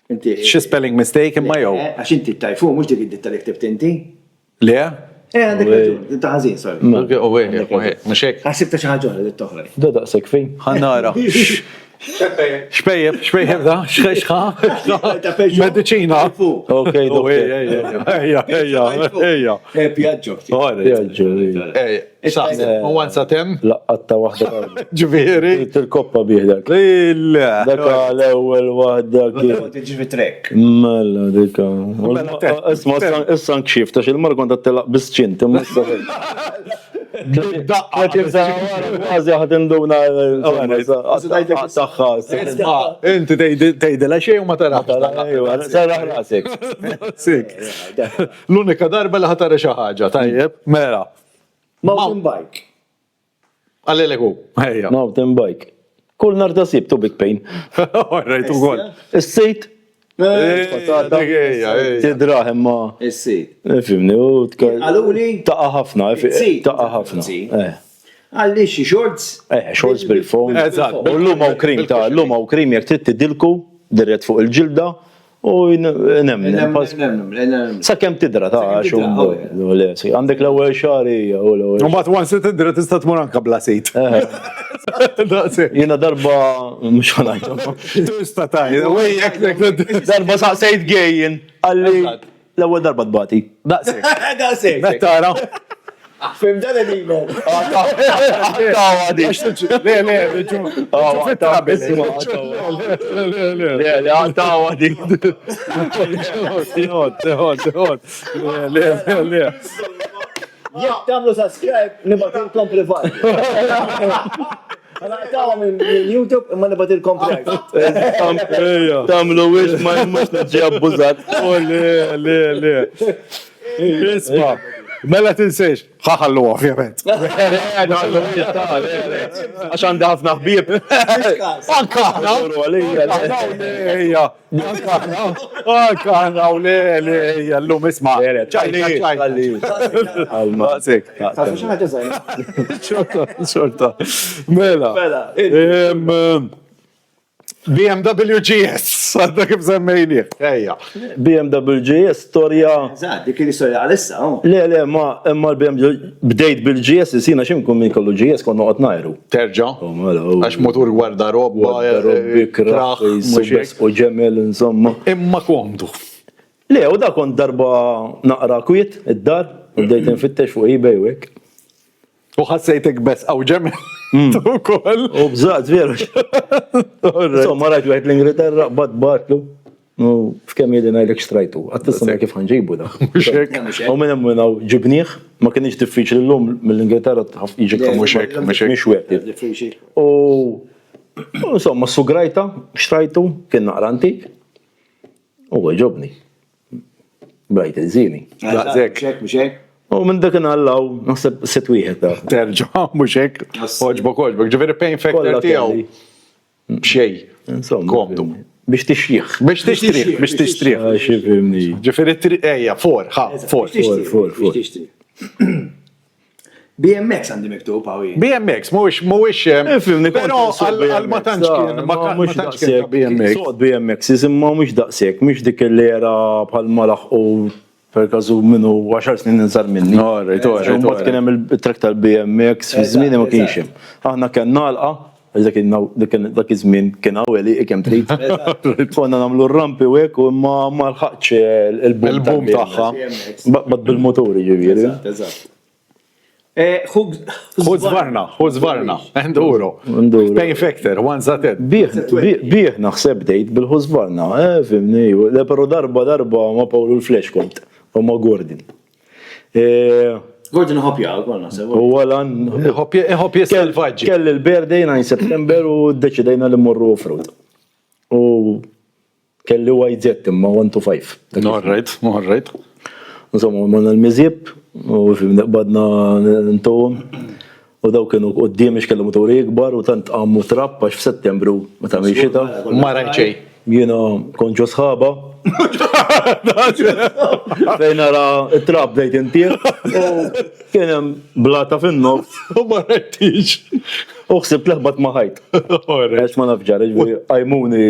Xi spelling mistake imma jew. Għax inti t-tajfu, mhux dik id-ditta li ktibt inti. Le? Għandek raġun, inta ħażin, sorry. Mhux hekk. Ħassibta xi ħaġa li toħroġ. Da daqshekk fejn. Ħannara. Xpejjeb da? Xħa? Medicina. Okej, Ejja. Pjaġġo. U 1 sa 10? Laqqatta waħda. Ġifieri. Il-koppa bieħdak. Daka l-ewwel waħda kien. Tiġi fit-trek. Mela dika. Issa nkxift għax il-mar kont telaq bis-ċint, imma issa Għazi għad induna saħħa. Inti tejdela xej u ma tarax. Sarraħ rasek. L-unika darba li ħatara xi ħaġa, tajjeb, mela. Mountain bike. Għalleleku, ejja. Mountain bike. Kull nar ta' sib tu big pain. Rajtu għol. Is-sejt. Tidraħ imma. Is-sejt. Fimni, u Għaluli. Taqa ħafna. Taqa ħafna. Għalli xi shorts? Shorts bil-fon. Eżatt. U l-luma u krim ta' l-luma u krim jek trid tidilku dirret fuq il-ġilda u nemmen. Sa' kem tidra ta' xum. Għandek l-ewwel xahri u l-ewwel. Mbagħad once tidra tista' tmur anke bla sejt. Jiena darba mhux ħanajtu. Tista' tajt. Darba saqsejt gejjin għalli l-ewwel darba tbati. Daqsek. Tara. Fim dan il-email. Għawadi. Għawadi. Jek tamlu subscribe, nibatilkom privat. Għana għatawa minn YouTube, imma nibatilkom privat. Tamlu wix ma jmux naġi abbużat. Le. Isma. Mela tinsiex, ħaħallu ovvjament. Għax għandi ħafna ħbieb. Anka ħna u le, llum isma. Xorta. Mela. BMW GS, għadda kif semmejni. Ejja. BMW GS, storja. Eżatt, dik l-istorja għalissa. Le, ma l-BMW bdejt bil-GS, jisina ximkun min kollu GS konna għat najru. Terġa. Għax motur gwarda robba, Kraħ, u ġemel, insomma. Imma komdu. Le, u da kont darba naqra kwiet, id-dar, u bdejt nfittex fuq eBay u hekk. U ħassejtek bes għaw ġemel. Tu kol. U bżaqt, veru. Insomma, rajt u għet l-Ingilterra, batlu. U f'kem jedin għajlek xtrajtu. Għattisna kif ħanġibu da. U minn emminaw ġibniħ, ma kienx diffiċli l-lum mill-Ingilterra iġik Muxek. mux wieħed. U insomma, sugrajta, xtrajtu, kien naqra antik. U għġobni. Brajt il-żini. U minn dak għallaw, naħseb set wieħed da. Terġa, muxek. Oġbok. Ġifiri pain factor tijaw. Xej. Komdu. Biex tixjieħ. Biex tixtriħ. Xifimni. Ġifiri ejja, for. BMX għandi miktub għawi. BMX, mhuwiex. Però għal ma tantx kien, ma tantx kien BMX. Soqt BMX, imma mhux daqshekk, mhux dik l-era bħal malaħ u per kazu minnu 10 snin ninsar minni. Mbagħad kien hemm il-trek tal-BMX fi żmieni ma kienx hemm. Aħna kien nagħlqa, dak iż-żmien kien għaweli kemm trid. Konna nagħmlu r-rampi u hekk u ma lħaqx il-boom tagħha. Bad bil-motori ġifieri. Huzvarna, enduro. Pain factor, one zated. Bieħ naħseb dejt bil-Huzvarna, fimni, le pero darba ma Pawlu l-Flex kont, u ma Gordon. Gordon Hopja, għonna, U għalan, Hopja selvaġġi. Kelli l-berdej 9 September u deċidejna li morru off-road. U kelli YZ imma 1 to 5. Morrejt. Insomma, manna l-mizjib, u badna n-towum. U daw kienu qoddim ix kellu motori ikbar u tant għammu trapp għax f'Settembru meta xita. Marajċej. Jiena konġu sħaba. Fejn ara it-trapp dejt intir. Kien hemm blata fin-nofs. U marajtix. Uħsib leħbat maħajt. Għax ma nafġar, għajmuni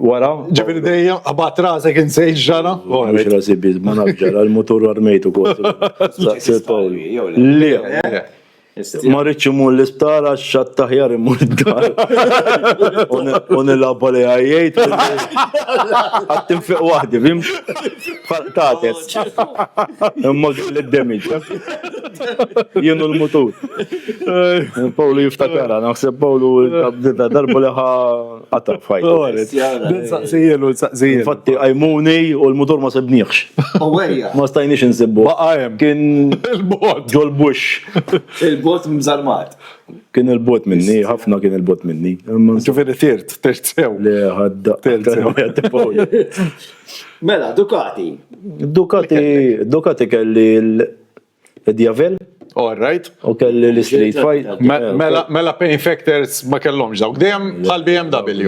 wara. Ġifiri dejja, għabat razek insejġ ġana. Mux rasi biz, ma nafġar, għal-motor armejtu kważi. Le. Ma rridx imur l-isptar għax xattaħjar imur id-dar. Unilabba li għajjajt. Għattim fiq wahdi, bimx? Tates. Imma l-damage. Jienu l-motor. Pawlu jiftakara, naħseb Pawlu tabdita darba li għata fajt. Infatti għajmuni u l-motor ma sebniħx. Ma stajniex nsibbu. Kien ġol-bux. Il-bot mżarmat. Kien il-bot minni, ħafna kien il-bot minni. Ġufiri tirt sew. Le, ħadda. Mela, Ducati. Ducati kelli il-Diavel. All right. U kelli l-Street Fight. Mela pain factors ma kellhomx dawk. Dejjem bħal BMW.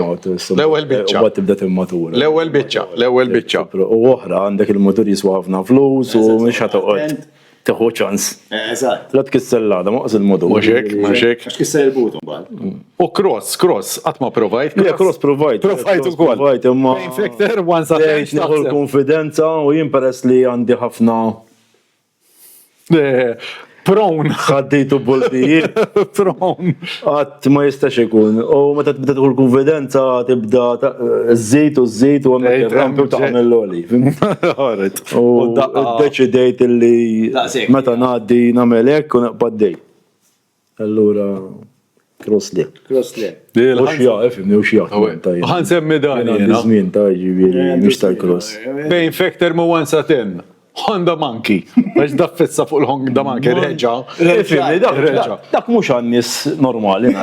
L-ewwel biċċa. U tibda timmatura. L-ewwel biċċa. U oħra għandek il-motor jiswa ħafna flus u mhux ħatoqgħod teħu ċans. Eżatt. La tkissellada, maqs il-motor. Muxek. Għax kisser il-butum bħal. U cross, għatma provajt. Le, cross provajt. Provajt u kol. Pain factor, one Dejt neħu l-konfidenza u jien peress li għandi ħafna Prawn. ħaddejtu boldijiet. Prawn. Għat ma jistax ikun. U meta tibda tħu l-konfidenza tibda z-żejt u z-żejt u għamil rampi u taħmel l-oli. U d-deċidejt li meta naddi namelek u naqbaddej. Allura, cross li. U xja, efimni, u xja. Għan semmi dan. Għan ta' ġiviri, mux tal-cross. Pain factor mu 1 satin. Honda Monkey. Għax daffissa fuq il-Honda Monkey, reġa. Ifimni, dak mhux għan-nies normali.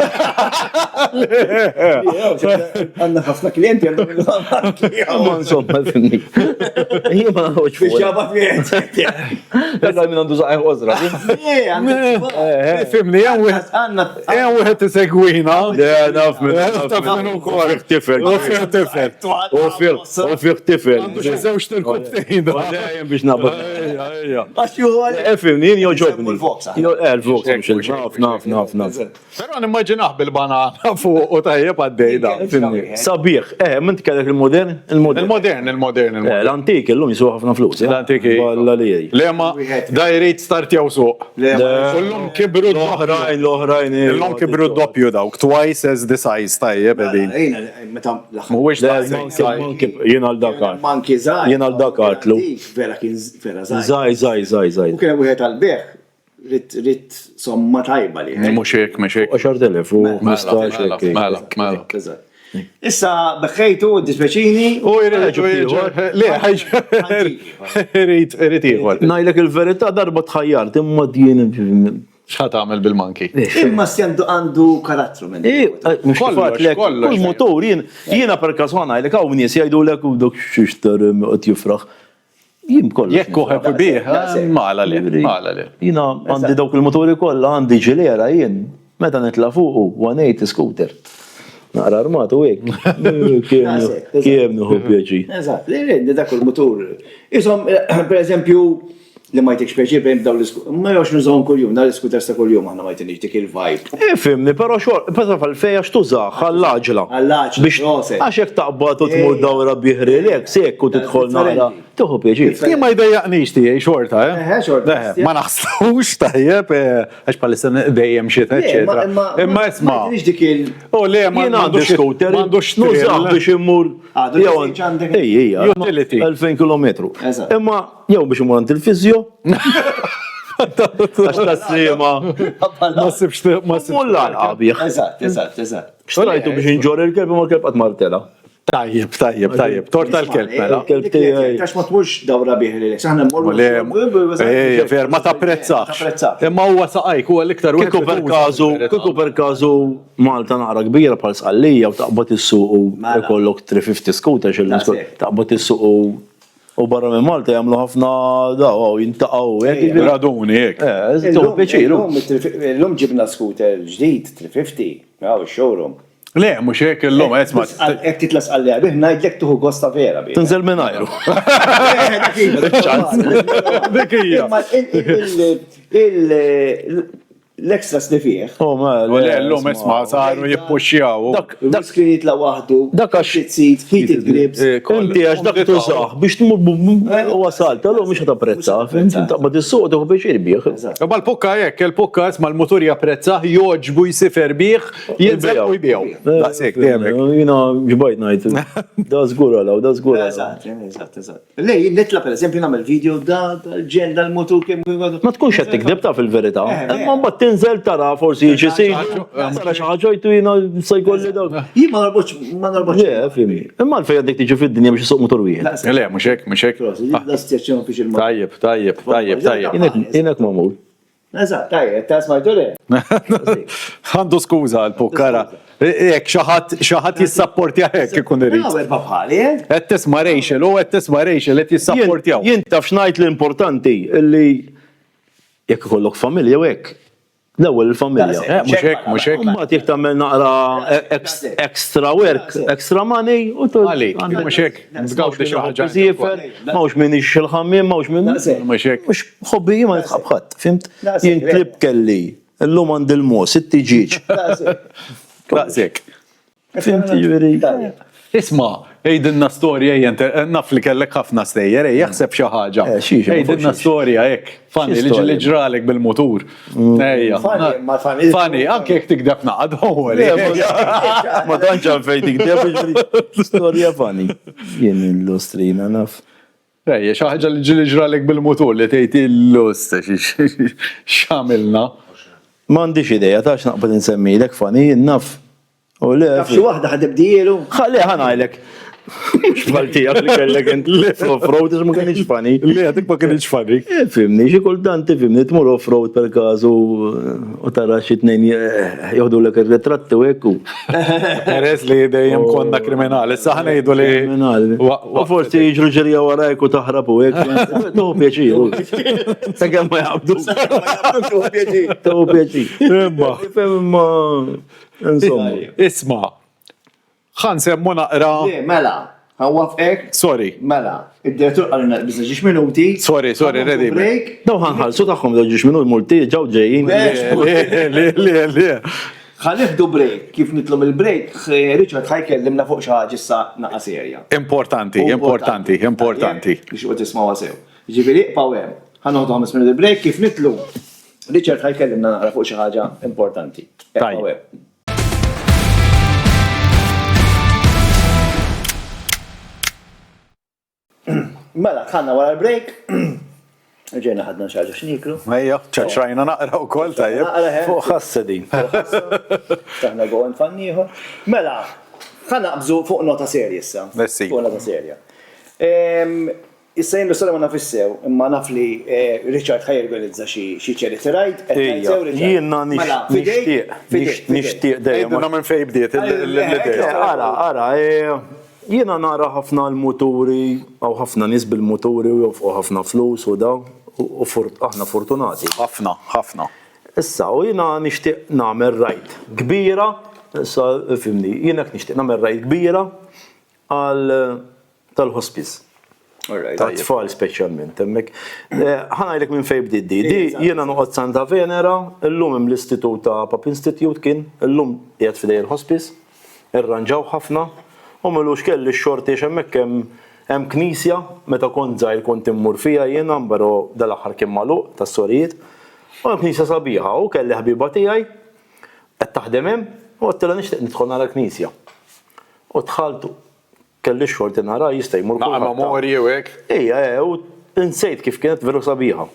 Għanna ħafna klienti għanna Ma insomma, fimni. Jien ma naħoġ fuq. ġaba klienti. Dak minn għandu zaħi ħożra. Fimni, jan wieħed isegwina. Naf minn ukoll. Tifel. Uffiq tifel. Għandu xi żewġ tilkubtejn. Biex nabba. Fimni, jien joġobni. Il-Vox, naf. Però nimmaġinaħ bil-banana fuq u tajjeb għaddejda. Sabiħ, minn kellek il-modern? Il-modern. L-antik, l-lum jisuħ ħafna flus. L-antiki. Balla li jgħi. Lema, dajrit start jaw suq. Kullum kibru L-oħrajn. L-lum kibru doppju dawk, twice as the size tajjeb edin. Mhuwiex Jien għal-Dakar. Manki zaħ. Jien għal-Dakar tlu. Vera kien vera zaħ. Zaj. U kien wieħed għal-beħ, rit somma tajba li. Mux hekk, mux hekk. 10,000 u 15. Mela. Issa beħħejtu, dispeċini. U irrit ieħor. Najlek il-verità darba tħajjart, imma djien. X'ħat għamel bil-monkey? Imma stjandu għandu karattru minn. Kull motor, jiena per każ ħanajlek, għaw nies jgħidu lek u dok xixtar qed jifraħ. Jien kollu. Jekk uħeb bih, mala li. Jiena għandi dawk il-motori kollha, għandi ġilera jien. Meta nitla fuq 180 scooter. Naqra armatu hekk. Kiem nieħu pjaċi. Eżatt, li dak il-motor. Isom, per eżempju, li ma jtikx pjaċir bejn daw l-iskuter. Ma jgħux nużawhom kuljum, dar l-iskuter sta kuljum aħna ma jtinix dik il-vibe. Fimni, però pesa fal-fejja x'tużaħ għall-aġla. Għax hekk taqbad u tmur dawra biħrilek, sekk u tidħol naqra. Tuħu pjaċir. Jien ma jdejjaqnix tiegħi xorta, xorta. Ma naħslux tajjeb, għax palissa dejjem xiet, eċetera. Imma isma'. Ma jtinix dik il- U le, ma Jien għandi scooter, m'għandux nużaħ biex immur. Utility. 2000 kilometru. Eżatt. Imma jew biex imur għand il-fizjo. Għax tas-sima. Ma sibx Mullar qabiħ. Eżatt. Xtrajtu biex inġor il-kelb ma l-kelb qatt martela. Tajjeb. Torta l-kelb mela. Il-kelb tiegħi. Għax ma tmurx dawra biħri lek. Saħna mmorru. Ver, ma tapprezzax. Imma huwa saqajk huwa l-iktar Kieku per kazu Malta naqra kbira bħal sqallija u taqbad is-suq u ikollok 350 scooter xil taqbad is-suq u barra minn Malta jagħmlu ħafna jintaqgħu hekk. Raduni hekk. Tuħu pjaċir. L-lum ġibna scooter ġdid, 350, għaw il-showroom. Le, mux hekk il-lum, esma. Ek titlas għalli għabih, najdlek tuħu gosta vera. Tinżel minn ajru. Dik hija. L-extra snifieħ. Le, l-lum esma, saru jippuxjaw. Dak jitla wahdu. Dak għax seat, heated grips. Inti għax dak tużaħ biex tmur u wasalt, għallu mux ħataprezza. Taqbad is-suq tuħu biex irbieħ. Ma l-pukka jekk, il-pukka esma l-motor japprezza, joġbu jisifer bieħ, jinżel u jibjew. Daqsek, dejjem. Jina ġbajt najt. Da zgur għalaw, da zgur għalaw. Eżatt. Lej, nitla per eżempju namel video da, ġen dal-motor kem. Ma tkunx qed tikdeb ta' fil-verità. Ma mbagħad tinżel tara forsi ġisir. Sara xi ħaġa jtu jiena se jkolli dawk. Jien ma narbux. Fimi. Imma għalfejn għandek tiġi fid-dinja biex isuq motor wieħed. Le, mux hekk. L-astjazzjoni biex il-motor. Tajjeb. Jinek mamul. Eżatt, tajjeb, ta' smajtu le. Għandu skuża l-pukkara. Jekk xaħat jissapportja hekk ikun irid. Għawer babħali, Qed tisma' Rachel, u qed tisma' Rachel qed jissapportjaw. Jien taf xnajt l-importanti illi jekk ikollok familja u hekk. L-ewwel il-familja. Mhux hekk. Mbagħad jekk tagħmel naqra extra work, extra money u Għalik, mhux hekk. Tgawdi xi ħaġa. Mawx minn il-ħammiem, mawx minn. Mhux hekk. Mhux ħobbi ma nitħab ħadd, fimt? Jien klib kelli, illum għand il-mos, it-tiġiġ. Daqshekk. Fimt jiġri. Isma', ejdinna storja naf li kellek ħafna stejjer, jaħseb xi ħaġa. Ejdinna storja hekk. Fanni li ġralek bil-motur. Ejja. Fanni, anke jekk tikdeb naqad Ma tantx għalfejn tikdeb storja fanni. Jien illustrina naf. Ejja, xi ħaġa li ġralek bil-motur li tgħid illust x'għamilna. M'għandix idea ta' x'naqbad insemmilek fanni, naf. U le. Taf xi waħda ħadib dielu. Ħalli ħanajlek. Mux bħal-tijak li kellek int off-road, ma kienx funny. Li għadik ma kienx funny. Fimni, xi kultant fimni, tmur off-road per kazu u tara xi tnejn joħdu l ir-ritratti u hekk. Peress li dejjem konna kriminali, saħna jgħidu li. U forsi jiġru ġerja warajk u taħrab u hekk. Tuħu pjaċir. Sakemm ma jaqbdu. Tuħu pjaċir. Imma. Insomma. Isma' ħan semmu naqra. Mela, għawafek. Sorry. Mela, id-direttur għalina bizna 10 minuti. Sorry, ready. Break. Daw ħanħalsu taħħom daw 10 minuti multi ġaw ġejjin. Li. Ħanibdu break. Kif nitlu mill-break, Richard ħajkellimna fuq xi ħaġa issa naqa' serja. Importanti. Biex u tismaw sew. Ġifieri pawem. Ħanoħdu 5 minuti break kif nitlu. Richard ħajkellimna naqra fuq xi ħaġa importanti. Tajjeb. Mela, ħanna wara l-break. Ġejna ħadna xaġa x'niklu. Ejja, ċaċrajna naqra wkoll tajjeb. Fuq ħassa din. Taħna għon fanniħor. Mela, ħanna qabżu fuq nota serja issa. Messi. Fuq nota serja. Issa jien l-istoria ma nafissew, imma naf li Richard ħajorganizza xi charity ride. Jiena nixtieq dejjem. Ejdu minn fejn bdiet l-idea. Ara, jiena nara ħafna l-muturi, għaw ħafna nies bil-muturi u ħafna flus u daw, u aħna fortunati. ħafna. Issa, u jiena nixtieq nagħmel rajd kbira, issa fimni, jiena nixtieq nagħmel rajd kbira għal tal-hospice. Ta' speċjalment, hemmhekk. Ħanajlek minn fejn bdiet di. Jiena noqgħod Santa Venera, illum hemm l-istitut ta' Pap Institute kien, illum qiegħed f'idej il-hospice, irranġaw ħafna. U mellux kelli x-xorti hemmhekk hemm knisja, meta kont żgħir kont immur fiha jiena mbaru dal-aħħar kien magħluq tas-sorijiet. U hemm knisja sabiħa u kelli ħbiba tiegħi qed taħdem hemm u għedtilha nixtieq nidħol nara l-knisja. U dħaltu kelli x-xorti nara jista' jmur Naqa' memorji u hekk. Ejja, u insejt kif kienet veru sabiħa.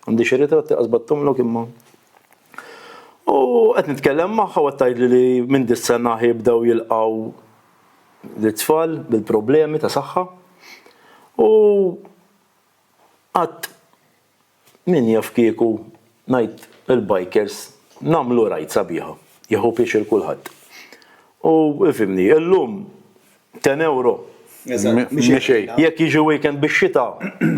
Għandi xi ritratti qasbattumlok imma. U qed nitkellem magħha u qed tgħidli li minn dis-sena jibdew jilqgħu l-tfal bil-problemi ta' saħħa u għad min jaf kieku ngħid il-bikers nagħmlu rajd sabiħa, jieħu pieċir kulħadd. U ifhimni, illum 10 euro. Jekk jiġi weekend bix-xita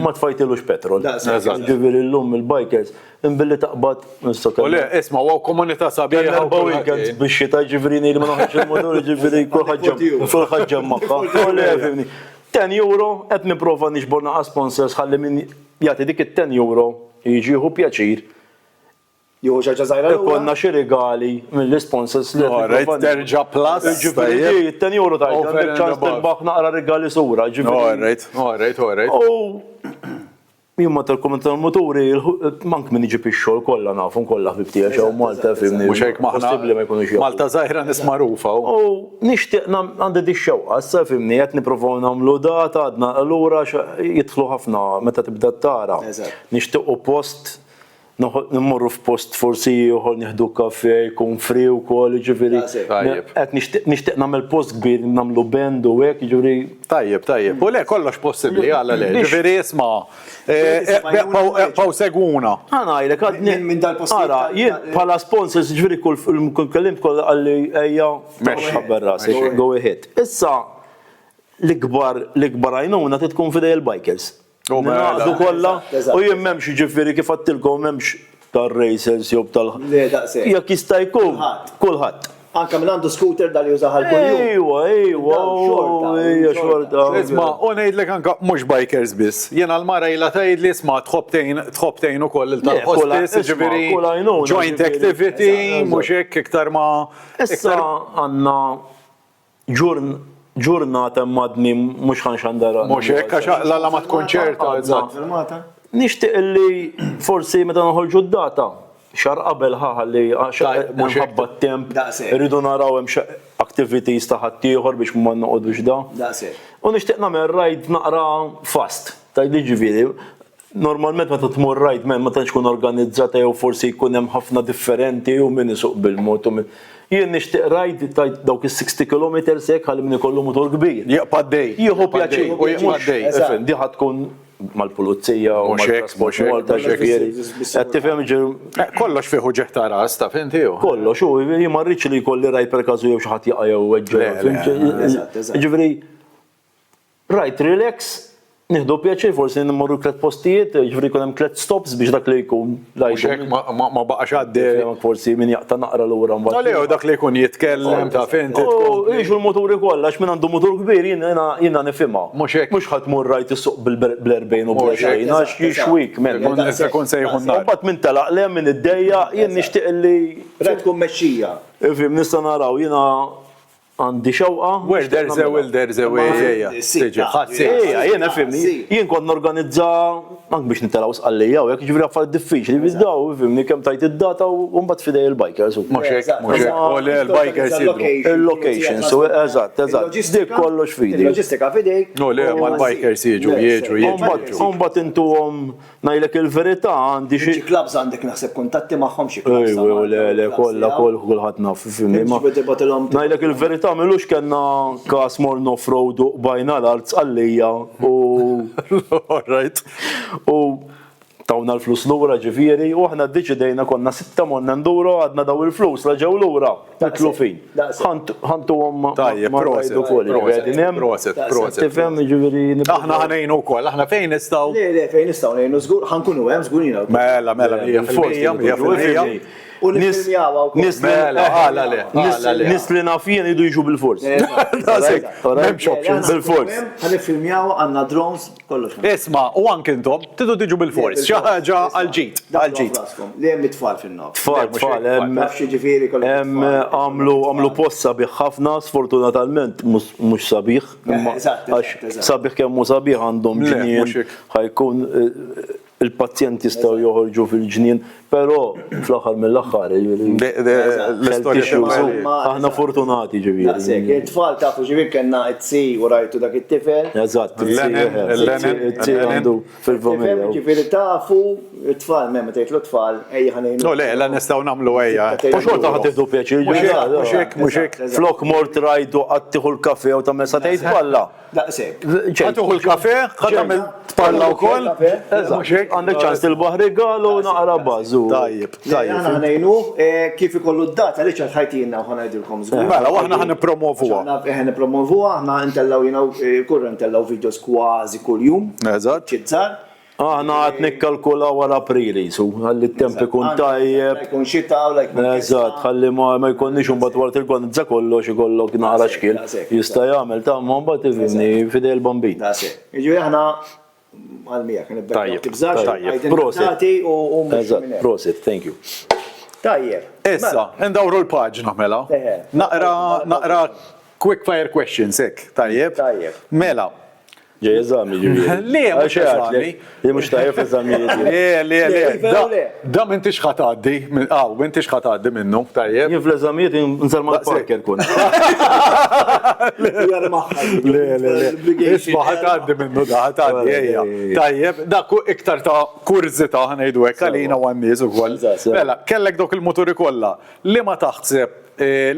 ma tfajtilux petrol. Ġifieri llum il-bikers inbilli taqbad U le, isma' huwa komunità sabiħa u weekends bix-xita ġifieri li ma naħħax il-motor ġifieri kulħadd ġemm magħha. U le fimni. 10 euro qed nipprova nixbor naqa' sponsors ħalli min jagħti dik it-10 euro jiġieħu pjaċir. Jew xi ħaġa żgħira. Konna xi regali mill-sponsors li terġa' plus. Ġifieri 10 euro tajt għandek ċans tilbaħ naqra regali sura, ġifieri. Alright. U jimma tal-komunità tal-moturi, mank min iġib ix-xogħol kollha nafu kollha ħbib tiegħek xew Malta fimni. Mhux hekk maħna Malta żgħira nies magħrufa. U nixtieq għandi di xewqa, issa fimni qed nippruvaw nagħmlu data għadna allura jidħlu ħafna meta tibda tara. Nixtiequ post Nimmorru f'post forsi joħol nieħdu kafe, jkun free wkoll, ġifieri. Qed nixtieq nagħmel post kbir nagħmlu band u hekk, jiġifieri. Tajjeb. U le kollox possibbli għal le. Ġifieri isma' paw seguna. Ħanajlek minn dal-post. Ara, jien bħala sponsors ġifieri kull kellimt kollha qalli ejja ħabber rasek, go ahead. Issa l-ikbar għajnuna tkun fidej il-bikers. Naqdu kollha u jien m'hemmx ġifieri kif għattilkom m'hemmx tar-racers jew tal. Jekk jista' jkun kulħadd. Anke minn għandu scooter dal jużaha l-kuljum. Ejja, xorta. Isma' u ngħidlek anke mhux bikers biss. Jiena l-mara ilha tgħidli isma' tħobbtejn ukoll tal-hospice, ġifieri joint activity mhux hekk iktar ma. Issa għandna ġurnata madni mhux ħanxandara. Mhux hekk għax lalla ma tkun ċerta eżatt. Nixtieq li forsi meta noħolġu d-data xar qabel ħalli minħabba t-temp irridu naraw hemm activities ta' ħadd ieħor biex ma noqogħdux da. U nixtieq nagħmel rajd naqra fast. Tajli ġifieri. Normalment meta tmur rajd ma tantx tkun organizzata jew forsi jkun hemm ħafna differenti u min isuq bil-mod Jien nixtieq rajd tajt dawk is-60 km hekk ħalli min ikollu motor kbir. Jaqbad dej. Jieħu pjaċir. U jaqbad dej. Diħa tkun mal-pulizija u Mhux hekk, mhux hekk, mal-trasport ġifieri. Qed tifhem Kollox fieħu ġeħ ta' ras, taf inti hu. kollox, u jien ma rridx li jkolli rajd per każu jew xi ħadd jaqa' jew weġġel. Ġifieri rajd relax, nieħdu pjaċir forsi nimmorru tliet postijiet, ġifieri jkun hemm tliet stops biex dak li jkun Mhux hekk ma baqax għaddej. forsi min jaqta' naqra lura No lew dak li jkun jitkellem taf inti. Iġu l-moturi kollha għax min għandu motor kbir jiena nifhimha. Mhux hekk. Mhux ħadd mur rajt issuq bl-40 u bl-20 għax jixwik men. Ikun sejħu n-nar. Mbagħad minn telaq le minn id-dejja jien nixtieq li Rajt tkun mexxija. ifhim nista' naraw jiena għandi xewqa. Where there's a will, there's a way. Tiġi, ħadd Ejja, jiena fimni, jien kont norganizza anke biex nitelaw sqallija u jekk ġifieri affarijiet diffiċli bizdaw, ifhimni kemm tajt id-data u mbagħad fidej il-bikers. Mhux hekk, mhux hekk. U li l-bikers jidru. Il-location, so eżatt. Dik kollox fidi. Il-loġistika fidejk. No le mal-bikers jiġu. Mbagħad intuhom ngħidlek il-verità għandi xi. Xi klabs għandek naħseb kuntatti magħhom xi klabs. Le kollha kulħadd naf fimni. Ngħidlek il-verità milux kellna każ morn off-road u bajna l-art sqallija u tawna l-flus lura ġifieri u aħna ddeċidejna konna 6 monna nduru għadna daw il-flus raġew lura titlu fin. Ħantuhom proset. Tifhem ġifieri. Aħna ħanejnu wkoll, aħna fejn nistgħu. Le, fejn nistgħu ngħinu żgur, ħankunu hemm żgur jiena. Mela, 100%. U nifilmjawha wkoll. Nis li nafien idu jiġu bil-fors. Bil-fors. Ħanifilmjawha għandna drones kollox. Isma' u anke intom tidu tiġu bil-fors. Xi ħaġa għal-ġid. Li hemm it-tfal fin-nof. Tfal, Nafx ġifieri għamlu post sabiħ ħafna, sfortunatament mhux sabiħ. Għax sabiħ kemm hu sabiħ għandhom ġnien ħajkun il-pazjent jistgħu joħorġu fil-ġnien, però fl-aħħar mill-aħħar aħna fortunati ġifieri. Il-tfal tafu ġifieri kellna t-si u rajtu dak it-tifel. Eżatt, il-Lenin għandu fil-familja. Ġifieri tafu it-tfal, meta tgħidlu tfal, ejja ħanejnu. No le, nistgħu nagħmlu ejja. U xorta ħadd tieħdu pjaċir. Mhux hekk. Flok mort rajdu qatt tieħu l-kafè u tagħmel sa tgħid balla. Daqshekk. Ħatuħu l-kafè, ħatamel tparla wkoll. Għandek ċans il-baħri galu naqra bażu. Tajjeb. Aħna ħanejnu kif ikollu d-data li ċart ħajtina u ħanajdilkom żgur. Mela, aħna ħanipromovuha. Aħna nippromovuha, aħna ntellaw kurra ntellaw videos kważi kuljum. Eżatt. ċizzar. Aħna għad nikkalkula wara Aprili, su għalli t-temp ikun tajjeb. Jkun xita u lajk. Eżatt, ħalli ma jkunniex imbagħad wara tilgonizza kollox ikollok naqra xkil. Jista' jagħmel ta' ma mbagħad ifhimni fidej il-bambin. Jiġifieri aħna għal-mija kien Tajjeb, proset. Eżatt, proset, thank you. Tajjeb. Issa, ndawru l-paġna mela. Naqra quick fire questions hekk. Tajjeb. Mela. Ġej eżami ġifieri. Le, mhux eżami. Li mhux tajjeb eżamijiet. Le. Da m'intix ħatgħaddi, m'intix ħatgħaddi minnu, tajjeb. Jien fl-eżamijiet nsar mal-parker kun. Isma' ħatgħaddi minnu da, ħatgħaddi ejja. Tajjeb, dak iktar ta' kurzita ħanejdu hekk għalina u għan-nies ukoll. Mela, kellek dawk il-muturi kollha. Li ma taħseb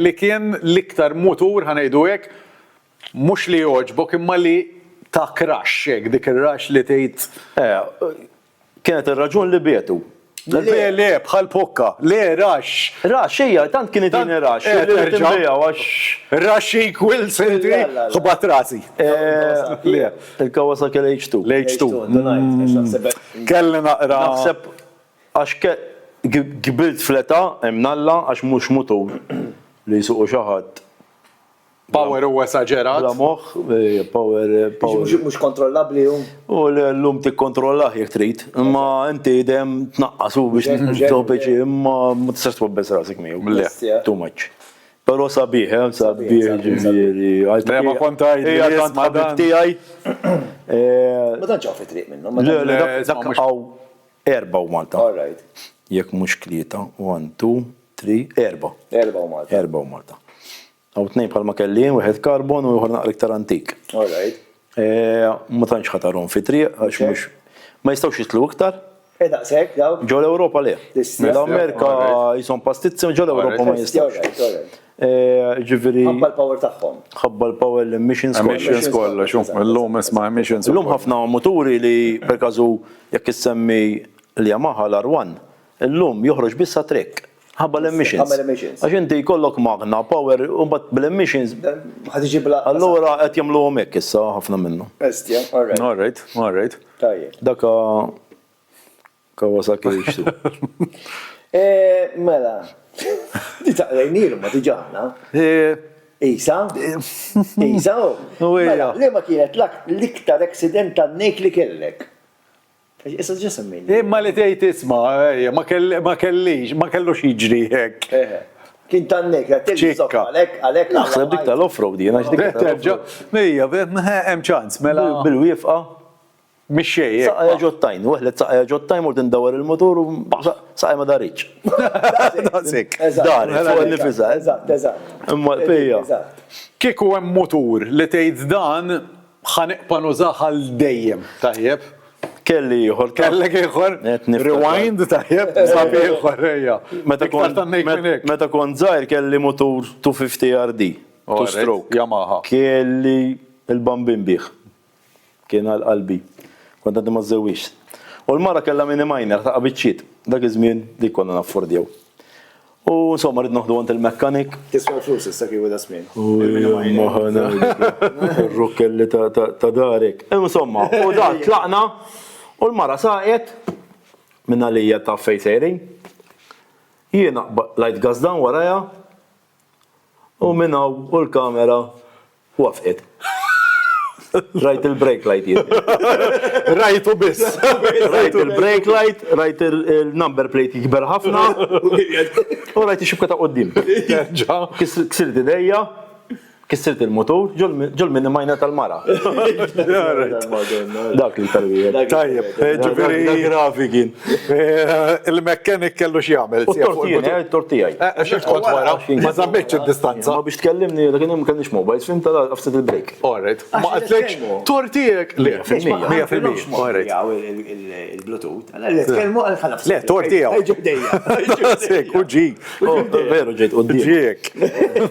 li kien l-iktar mutur ħanejdu hekk mhux li jogħġbok imma li ta' crash hekk dik ir-rax li tgħid. Kienet ir-raġun li bietu. Le, bħal pokka, le rax. Rax, hija, tant kien idini rax. Rax equals inti ħbat rasi. Il-Kawasaki l-H2. L-H2. Kelli naqra. Naħseb għax gibilt fleta, imnalla, għax mhux mutur li jsuqu xi ħadd. Power u esagerat. La moħ, power. Mhux kontrollabbli hu. U l-lum tikkontrollah jekk trid, imma inti dejjem tnaqqasu biex topeċi, imma ma tistax twabbes rasek miegħu. Le, too much. Però sabiħ ġifieri. Ma kont ħabib tiegħi. Ma tantx fi triq minnhom. Le, dak hawn 4 u Malta. All right. Jekk mhux tlieta, 1, 2, 3, 4. 4 u Malta. 4 u Malta. Aw tnejn bħalma kellin, wieħed karbon u ieħor naqra iktar antik. All right. Ma tantx ħatarhom fi triq għax mhux ma jistgħux jitlu iktar Daqshekk daw. Ġol Ewropa le. Tista'. L-Amerika jisom pastizzi, ġol Ewropa ma jistax. Ġifiri, Ħabba l-power tagħhom. ħabba l-power l-emissions Emissions kollox, l-lum isma' emissions. L-lum ħafna moturi li per kazu jekk issemmi l-Yamaha l-R1, l-lum joħroġ bissa trek. Ħabba l-emissions. Ħabba l-emissions. Għax inti jkollok magna, power, u bat bil-emissions. Ħad iġib la. Allura qed jagħmluhom hekk issa ħafna minnhom. Estja, alright. Alright. Tajjeb. Daka Kawasaki jixtu. Mela. Di taqrajnilu ma tiġaħna. Isa? Isa? Mela, li ma kienet l-iktar accident tan-nek li kellek? Issa ġa semmejni. Imma li tgħid isma' ma kellux jiġri hekk. Kien tan-nek, għalek. Naħseb dik tal-offroad jiena dik Terġa' mejja, hemm ċans, mela bil-wifqa. mix-xejn. Saqqa ġottajn, weħlet saqqa ġottajn mort indawar il-motor u saqqa ma dariċ. Daqsik. Dari, fuq il-nifisa. Eżatt. Imma l-pejja. Kieku hemm motur li tgħid dan ħaneqpa nużaħ dejjem. Tajjeb. Kelli ieħor. Kellek ieħor. Rewind tajjeb. Sab ieħor ejja. Meta kont żgħir kelli motur 250 RD. Two stroke. Yamaha. Kelli il-bambin bih. Kien għal-qalbi. Kont għaddi ma żewwix. U l-mara kellha mini minor ta' biċċiet. Dak iż-żmien dik konna naffordjaw. U insomma rid noħdu għand il-mekkanik. Tiswa flus issa kieku da żmien. Maħana. Ir-rukkelli ta' darek. Insomma, u da tlaqna u l-mara saqet minn għalija ta' fejsejrin. Jiena lajt gazdan waraja u minnaw u l-kamera wafqet. Rajt il-brake light jien. Rajtu biss. Rajt il-brake light, rajt il-number plate jikber ħafna u rajt il-xibka ta' qoddim. Ksirt idejja, kissirt il-motor, ġol minni majna tal-mara. Dak li tarbijiet. Tajjeb, ġifiri. Dak grafi kien. Il-mekkanik kellu x'jagħmel. Tortijaj. X'qed kont wara? Ma żammitx id-distanza. Ma biex tkellimni, dak kien m'kellniex mobiles, fim tal-afset il-break. Alright. Ma qatlekx tortijek. Le, 100%. Alright. Il-Bluetooth. Le, tortijaw. Sek, u ġi. Veru ġejt qoddim. Ġiek.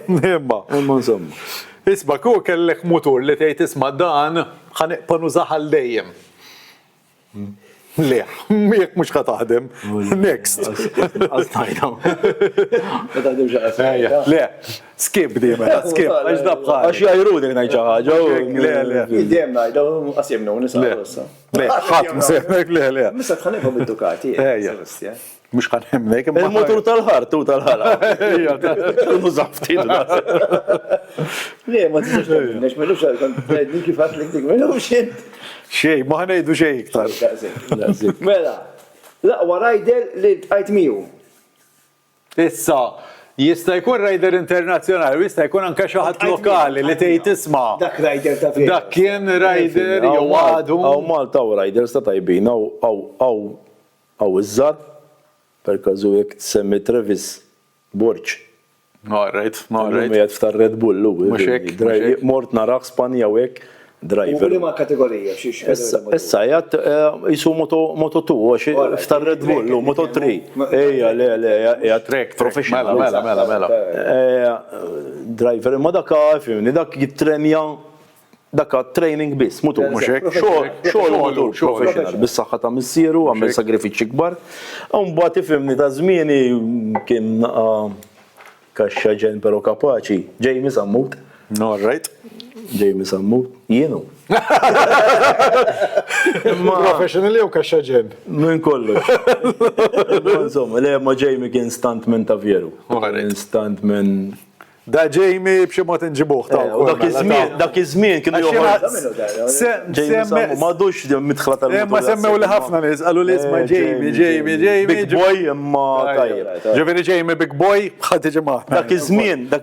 Imma. Imma insomma. Isma, ku kellek motor li tgħid isma' dan ħaneqpa nużaħ għal dejjem. Le, jekk mhux ħataħdem. Next. Għazdajna. Le, skip di mela, skip, għax dabħal. Għax jajruni ngħid xi ħaġa. Le. Id-dem najdu qasimna u nisaqqa. Le, ħadd msemmek, le. Misa tħanibha bid-Ducati. Mhux ħanhemnek. Il-motor tal-ħart u tal-ħara. Nużafti. Le, ma tistax tgħidx m'għandux għal kif għatlek dik m'għandux int. Xej, ma ħanejdu xej iktar. Mela, laqwa rajder li tqajt miegħu. Issa, jista' jkun rider internazzjonali, jista' jkun anke xi ħadd lokali li tgħid isma'. Dak rajder ta' fejn. Dak kien rider jew għadu. Aw Malta u riders ta' tajbin, aw iż-żar. Per kazu jek tsemmi Travis Borċ. Alright. Għed ftar Red Bull. Mort narax Spanja u jek driver. U li ma kategorija, Issa jgħat jisu Moto2, ftar Red Bull, Moto3. Eja, jgħat Trek, professional. Mela. Driver, ma daka fimni, dak jittrenja dakka training biss, mutu mux hekk, xogħol motur professional, bis-saħħa ta' missieru, għamel sagrifiċċji kbar. Mbagħad tifhimni ta' żmieni kien kaxxaġen però kapaċi. Jamie Sammut. Alright. Jamie Sammut. Jienu. Professional jew kaxxaġen? Minn kollox. Insomma, le ma Jamie kien stuntman ta' vjeru. Stuntman. Da Jamie b'xi mod inġibuh ta' dak iż-żmien kienu joħorġu. M'għadux midħla tal-motor. Ma semmew li ħafna nies qalu li isma' Jamie. Big boy imma tajjeb. Ġifieri Jamie Big Boy ħadd tiġi maħna. Dak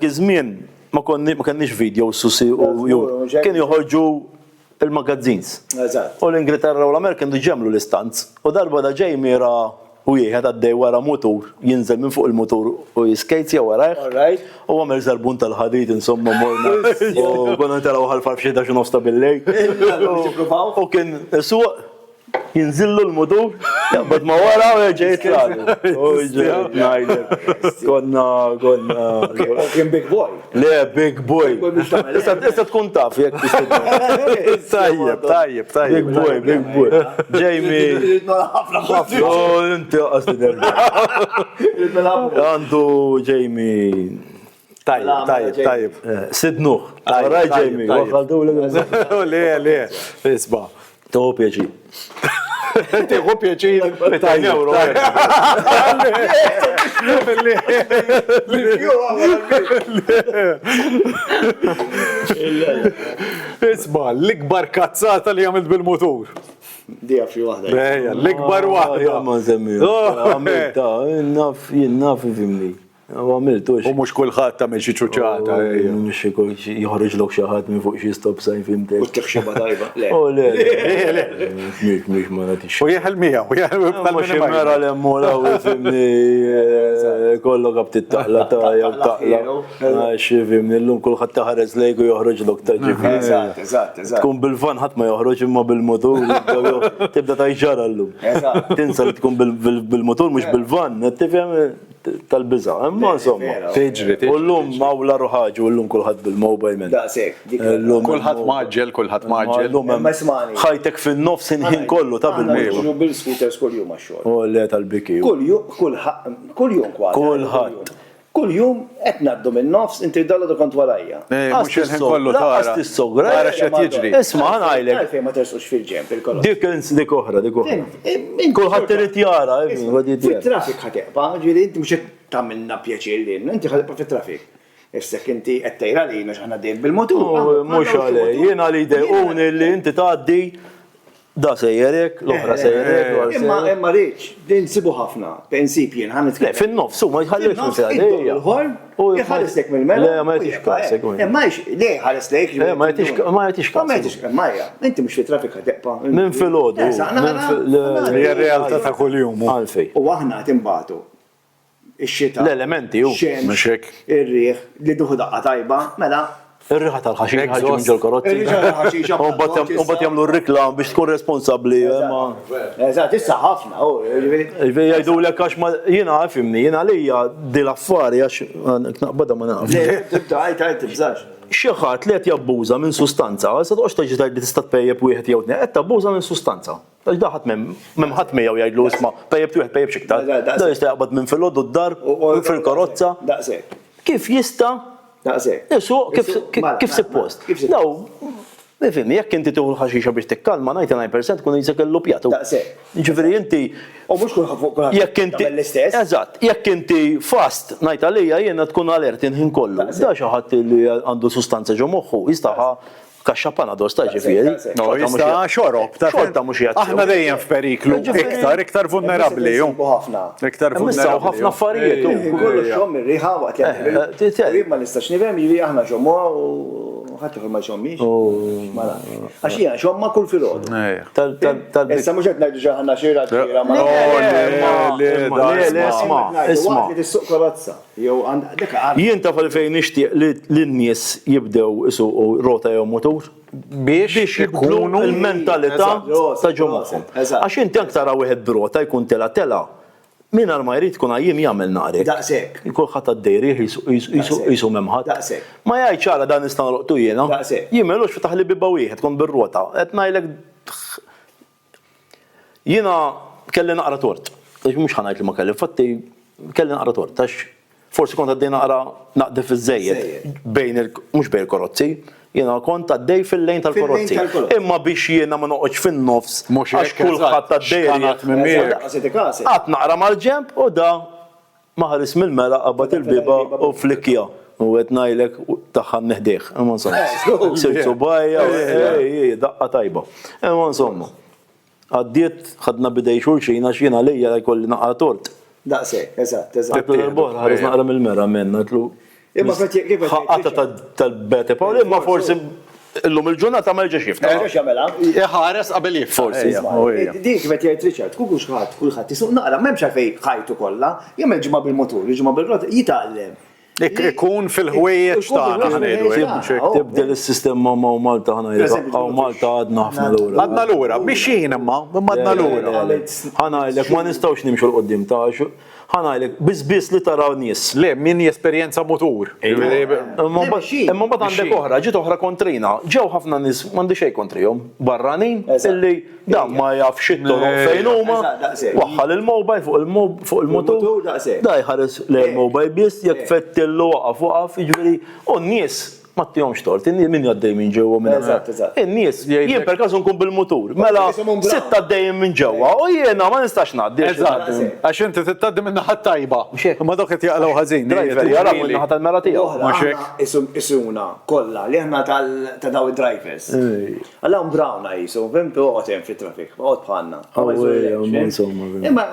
iż-żmien ma kenniex video susi u kien joħorġu il-magazzins. U l-Ingilterra u l-Amerika kienu ġemlu l-istanz. U darba da Jamie ra u jieħed għaddej wara motor, jinżel minn fuq il-motor u jiskejtja warajh. U għamel zarbun tal-ħadid, insomma, morna. U għonna taraw ħalfar f'xi daċu nofsta bil-lej. U kien suq, jinżillu l-motor, Jaqbad ma wara u ġejt radu. Konna. Kien big boy. Le, big boy. Issa tkun taf, jek Tajjeb. Big boy. Jamie. Oh, inti qasdi derba. Għandu Jamie. Tajjeb. Sidnuh. Raj Jamie. Għaldu Le, isba. Taw pjaċi. Tiħu pjaċir. Tajjeb. Isba, l-ikbar kazzata li għamilt bil-motur. Dija fi wahda. L-ikbar wahda. Ma nsemmi. Għamilta, jinnaf fimni. Għamiltu. U mux kullħat ta' meċi ċuċata. Mux jħorġ l-ok xaħat minn fuq xie stop sign fimtek. U t-tħxiba tajba. Oh, le. Mux ma natix. U jieħel mija, u jieħel Mux jimmera l-emmura u fimni kollu għab tittaqla ta' jaw taqla. Għax fimni l-lum kullħat taħares lejku joħroġ l-ok ta' ġifni. Eżatt. Tkun bil-fan ħat ma joħroġ imma bil-motor. Tibda ta' iġara l-lum. Tinsa li tkun bil-motor mux bil-van. Tifjem tal-biza. Imma insomma. Tiġri. U l-lum mawla ruħaġu u l-lum kullħat bil-mobile man. Daqsek. Kullħat maġġel. Ma ismani. ħajtek fin-nofs inħin kollu ta' bil-mejba. Ġu bil-scooters kull jum għaxxol. U le tal-biki. Kull jum kważi. Kulħadd. Kull jum qed ngħaddu minn-nofs inti dalla kont warajja. Mux il-ħin kollu tara. Għasti s-sogra. Tara xed jiġri. Isma' għajlek. Għalfejn ma tersux fil-ġemp il-kollu. Dik oħra. Kulħadd irid jara. Fit-trafik ħateqba, ġieli inti mhux qed tagħmilna pjaċir lil, inti ħateqba fit-trafik. Issek inti qed tgħidha lilna x'aħna dejjem bil-motur. Mhux għalej, jiena li dejquni li inti tgħaddi da sejjerek, l-oħra sejjerek. Imma riċ, din sibu ħafna, pensip jien ħan Le, fin-nofs, u ma jħallix jħallesek mill-mela. Le, ma jtix kasek. Le, ħalleslek. Le, ma jtix kasek. Majja, inti mux fi trafik ħateqpa. Min fil-ħodu. Hija realtà ta' kuljum. Għalfej. U aħna timbatu. Ix-xita. L-elementi u. Mhux hekk. Ir-riħ li duħu daqqa tajba, mela. Ir-riħa tal-ħaxix ħaġu minn ġol-karozzi. U bat jamlu r-riklam biex tkun responsabli. Eżatt, issa ħafna. Jgħidu l-ek għax ma jina għafimni, jina lija di l-affari għax naqbada ma naqf. Tibżax. Xieħat li għet jabbuża minn sustanza, għasa t-għox taġi li tista t-pejjeb u jħet jgħotni, għet tabbuża minn sustanza. Taġ daħat memħat mejaw jgħidlu isma, pejjeb tu jħet pejjeb xiktar. Da jista jgħabad minn fil-ħoddu d-dar u fil-karozza. Kif jista? Isu, kif suppost? Daw, nifim, jekk inti tuħu l-ħaxixa biex tikkalma, 99% kun jisek l-lupjatu. Ġifiri inti. U mux kullħat jekk inti. Eżatt, jekk inti fast, najt għalija jena tkun alertin ħin kollu. Da xaħat li għandu sustanza ġo moħħu, jistaħa kaxxa panadol sta ġifieri. No, jista' xorob. Xorta mhux jgħid. Aħna dejjem f'periklu, iktar vulnerabbli. Iktar vulnerabbli. Ħafna affarijiet. Kollox xom ir-riħa waqt li ma nistax nifhem jiġri aħna ġommuha u ħadd ma ġommix. Għax hija xomma kull filgħodu. Issa mhux qed ngħidu xi ħanna xira ġira ma. Isma' li tissuq karozza. Jien taf fejn nixtieq li n-nies jibdew isuqu rota jew motur biex ikunu il-mentalità ta' ġomuħom. Għax inti anke tara wieħed brota jkun tela mingħajr ma jrid tkun għajjim jagħmel naqrek. Daqshekk. Kulħadd għaddejrih jisu memħat. Ma jgħid ċara dan nista' noqtu jiena. Jien m'għamilux fetaħ li bibba wieħed tkun bir-rota. Qed ngħidlek jiena kelli naqra tort. Mhux ħanajt li ma kelli, fatti kelli naqra tort. Forsi kont għaddej naqra naqdef iż-żejjed mhux bejn il-karozzi, jiena kont għaddej fil-lejn tal-karozzi. Imma biex jiena ma noqgħodx fin-nofs għax kulħadd għaddej. Qatt naqra mal-ġemp u da ma ħares mill-mela qabad il-biba u flikkja. U qed ngħidlek taħħan neħdejh. Imma insomma. Sirtu bajja, daqqa tajba. Imma insomma. Għaddiet ħadna bidej xulxin għax jiena lejja jkolli naqra tort. Daqsek, eżatt. Ħares naqra mill-mera menna tlu. ħaqqata tal-bete Pawl, imma forsi illum il-ġurnata ma jġa xifta. Ħares qabel forsi. Dik kif qed jgħid Richard, kulħadd isuq naqra m'hemmx għalfejn ħajtu kollha, jagħmel ġimgħa bil-motur, ġimgħa bil-rota, jitgħallem. Ikun fil-ħwejjeġ tagħna ħanejdu hekk. Tibdel is-sistema ma' Malta ħanajlek. Aw Malta għadna ħafna lura. Għadna lura, bixin imma għadna lura. Ħanajlek ma nistgħux nimxu l-qoddim ta' ħanajlek biss li taraw nies. Le, min jesperjenza motur. Imma mbagħad għandek oħra, ġiet oħra kontrina. Ġew ħafna nies m'għandi xejn kontrihom. Barranin illi dan ma jaf xittorhom fejn huma. Waħħal il-mobile fuq il-motur. Da jħares l-mobile biss jekk fettillu waqaf, jiġifieri u n-nies ma tihomx tort, min għaddej minn ġewwa minn Eżatt. in-nies jien per każ nkun bil-mutur. Mela sitta għaddejjem minn ġewwa u jiena ma nistax ngħaddi. Eżatt, għax inti titgħaddi minn naħa tajba. Ma dawk qed jaqgħu ħażin. Driver jara minn naħa tal-mera tiegħu. Mhux hekk. Isuna kollha li aħna ta' daw id-drivers. Allahom brawna jisu, fimtu oqgħod hemm fit-trafik, oqgħod bħalna. Imma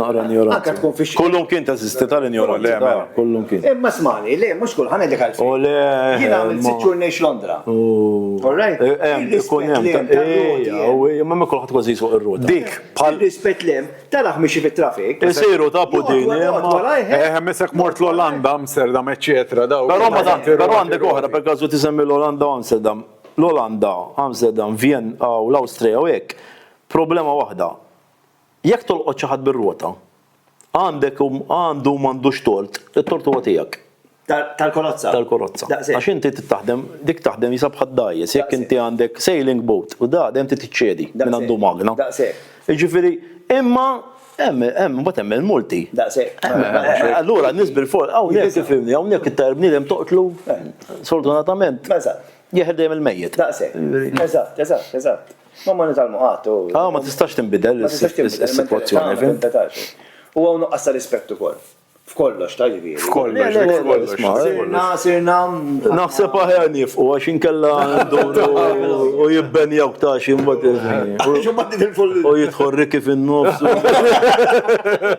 Naqra ignoranza. Kullum kien teżisti tal-ignoranza. Kullum kien. Imma smani, le mhux kull ħanedek għalfejn. Jien għamil 6 xhur ngħix Londra. All right? Ma kulħadd kważi jisuq ir-roda. Dik Bħal rispett lem, taraħ mixi fit-trafik. Isiru ta' pudini. Messek mort l-Olanda, Amsterdam, eccetera. Però għandek oħra per każu tisemmi l-Olanda u Amsterdam. L-Olanda, Amsterdam, Vienna u l-Awstrija u hekk. Problema waħda. Jekk tolqod xi ħadd bir-rota, għandu m'għandux tort, it-tort huwa tiegħek. Tal-kolozza. Tal-korozza. Għax inti taħdem, dik taħdem jisab ħaddajjes, jekk inti għandek sailing boat u da dem tiċċedi minn għandu magna. Jiġifieri imma mbagħad hemm il-multi. Allura nisbir fuq hawnhekk tifhimni, hawnhekk it-tajr bniedem toqtlu sfortunatament jeħdem il-mejjed. Eżatt. Ma nitalmu ħadd. Ma tistax tinbidel is-sitwazzjoni, fim? U hawn nuqqas ta' rispett ukoll. F'kollox, ta' ġifieri. F'kollox. Sirna. Naħseb aħjar nifqu għax inkella nduru u jibbenjaw ta' xi mbagħad u jidħol kif in-nofs.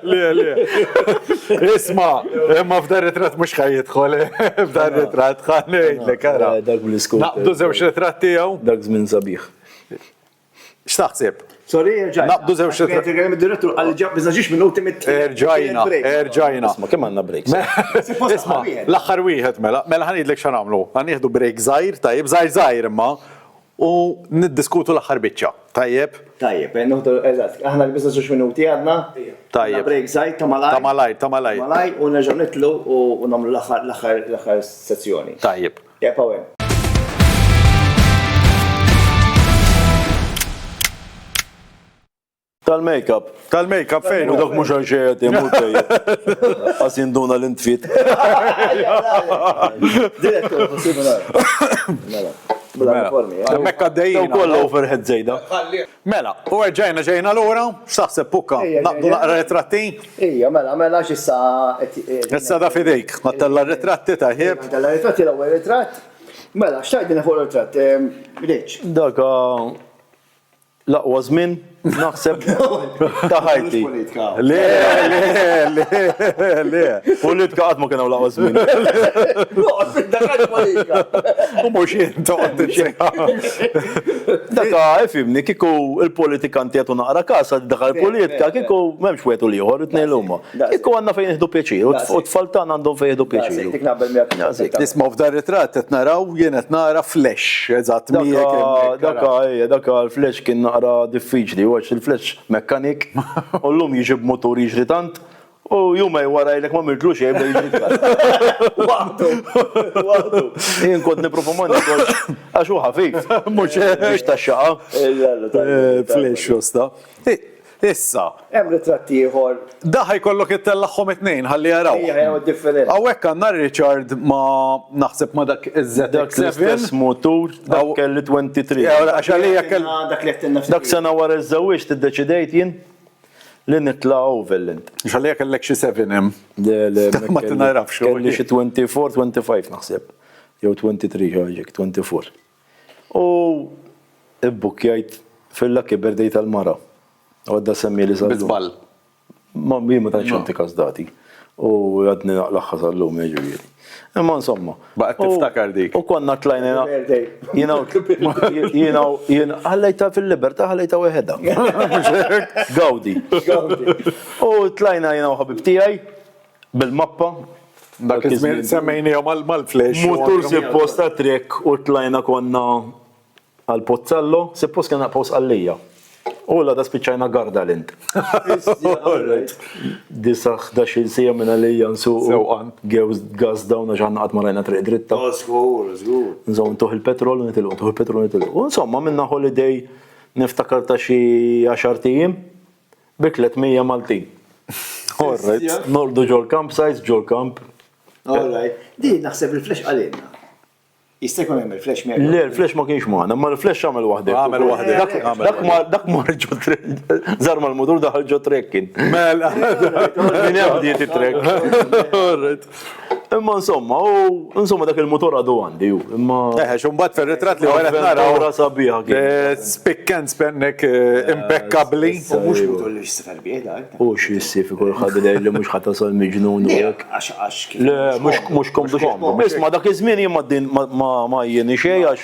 Le. Isma' imma f'dar ritratt mhux ħajjidħol. F'dar ritratt ħanejlek ara. Dak bl-iskut. Naqbdu żewġ ritratt tiegħu. Dak żmien sabiħ. X'taħseb? Sorry, erġajna. Naqbdu żewġ ritratt. Id-direttur għal ġab biżaġix minuti Erġajna. Isma' kemm għandna breaks? Isma' l-aħħar wieħed mela ħanidlek x'għan nagħmlu. Ħanieħdu break żgħir, tajjeb, żgħir imma u niddiskutu l-aħħar biċċa. Tajjeb? Tajjeb, eżatt. Aħna l-biżaġix minuti għadna. Tajjeb. Break żgħir ta' malaj. Ta' malaj. Malaj u nerġgħu nitlu u nagħmlu l-aħħar sezzjoni. Tajjeb. Hawn. Tal-make-up. Tal-make-up fejn? U dak mhux għaxejjed imutej. Għas jinduna l-intfit. Direttur, possibli nara. Mekka d-dejjina. Kolla overhead zejda. Mela, u ġejna l-ura, x'taħseb pukka? Naqdu naqra ritratti? Ija, mela x'issa. Issa da fidejk, nattella ritratti taħjeb. Nattella ritratti l-ewwel ritratt. Mela, x'tajdina fuq il-ritratt? Bdejx. Dak laqwa żmien naħseb ta' ħajti. Le. Politika qatt ma kienu laqwa żmien. U mhux jien toqgħod Dak ifhimni kieku il-politikanti qed naqra kasa daħal politika kieku m'hemmx wieħed u ieħor it-tnejn huma. Kieku għandna fejn nieħdu pjaċir u t-tfal tagħna għandhom fejn jieħdu pjaċir. Isma' f'dar ritratt qed naraw jien qed nara flash, eżatt Dak il-flash kien naqra diffiċli, għax il-flash mekkanik, u l-lum jiġib motor jiġri tant, u jumej warajlek ma mirtlu xejn bda jiġri tant. Waħdu. Jien kont niprofa ma nikolx, għax hu ħafif, mhux biex taxxaqa. Flash josta. Issa. Hemm ritratti ieħor. Daħ jkollok ittellaħħom it-tnejn ħalli jaraw. Hija differenti. Hawnhekk għandna Richard ma naħseb ma dak iż-ZX7 motur dak kelli 23. Għax għalija kell dak li qed dak sena wara ż-żewġ tiddeċidejt jien li nitla' overland. Għax għalija kellek xi 7 hemm. Ma tinarafx. Kelli xi 24, 25 naħseb. Jew 23 ħaġek, 24. U ibbukkjajt fil-Lucky Birthday tal-mara. Għadda semmi li sal-lum. Bizbal. Ma ta' ċanti kazdati. U għadni naqlaħħa sal-lum ġiviri. Imma insomma. Baqt tiftakar dik. U konna tlajna. Jina ħallajta fil-liberta, ħallajta weħeda. Gawdi. U tlajna jina u ħabib tijaj bil-mappa Dak iż-żmien semmejnihom mal-flash. Motur suppost ta' trek u tlajna konna għal Pozzallo, suppost kien naqpaw għallija. U la da spiċċajna garda l-int. Disa 11 sija minn għallija nsuq. Sewqan. Gaz dawna ġanna għat marajna triq dritta. Żgur. Nżom tuħ il-petrol u nitilqu. U insomma minna holiday niftakar ta' xi 10 tijiem bi 300 Maltin. Alright. Nordu ġol campsites, ġol camp. Alright. Di naħseb il-flash għalina. Jista' jkun hemm il-flash miegħek. Le, l-flash ma kienx maħna, ma l-flash għamel waħdek. Għamel waħdek. Dak mar ġo trek. Zarma l-modur daħal ġo trekkin. Mela. Min jabdiet it-trek. Imma insomma dak il-motor għadu għandi ju. Imma. Xumbat fil-ritrat li għalet naraw. Għara sabiħa kien. Spick and spennek impeccably. Mhux motor li jistifel bieda. U xissi fi kull ħadda li mux ħatasal miġnun u għek. Għax Le, mux komdu xomdu. Isma dak iż-żmien jien ma jieni xej għax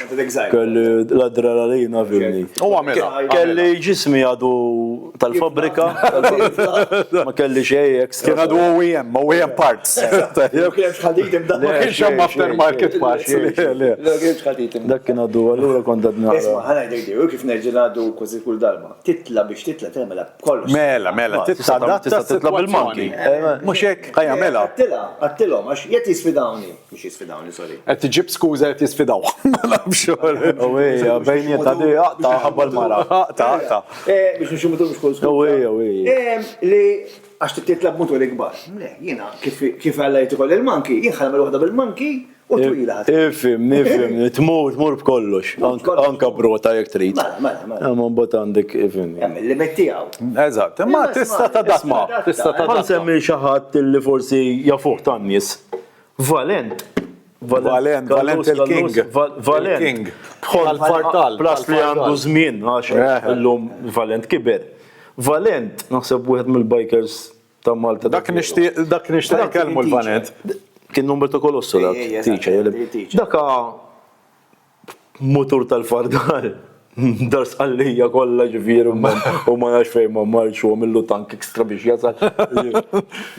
kelli l-adrenalina fimni. U għamela. Kelli ġismi għadu tal-fabrika, ma kelli xej ekstra. Kien għadu OEM parts. ħaditem da. Ma kienx hemm aftermarket parts. Dak kien għadu għallura kont għadna. Isma' ħana jdejdew kif nerġa' ngħadu kważi kull darba. Titla biex titla tagħmel kollox. Mela, tista' titla bil-manki. Mhux hekk, ħajja mela. Għattilhom għax jett jisfidawni. Mhux jisfidawni, sorry. Qed tiġib skuża qed jisfidaw. Ma nafx Uwejja, bejniet għadu għaqta ħabba l-mara. Aqta. Biex nxu mutur mux kol Uwejja. Li għax titla b'mutur ikbar. Le, jiena kif għallajtu kol il-manki, jien ħalmel waħda bil-manki u twila. Ifim, tmur b'kollox. Anka brota jek trid. Mela. Ma mbagħad għandek ifim. Hemm il-limit tiegħu. Eżatt, imma tista' tadatta. Tista' Ma tadatta. nsemmi xi ħadd li forsi jafuh tan-nies. Valent il-King. Valent. Għal-kvartal. Plas li għandu żmien għax illum Valent kiber. Valent naħseb wieħed mill-bikers ta' Malta. Dak nixtieq kelmu l-Vanet. Kien numru ta' kolossu dak. Daka motur tal-fardal. Dars għallija kollha ġifier u ma nafx fejn ma marx u għamillu tank ekstra biex jasal.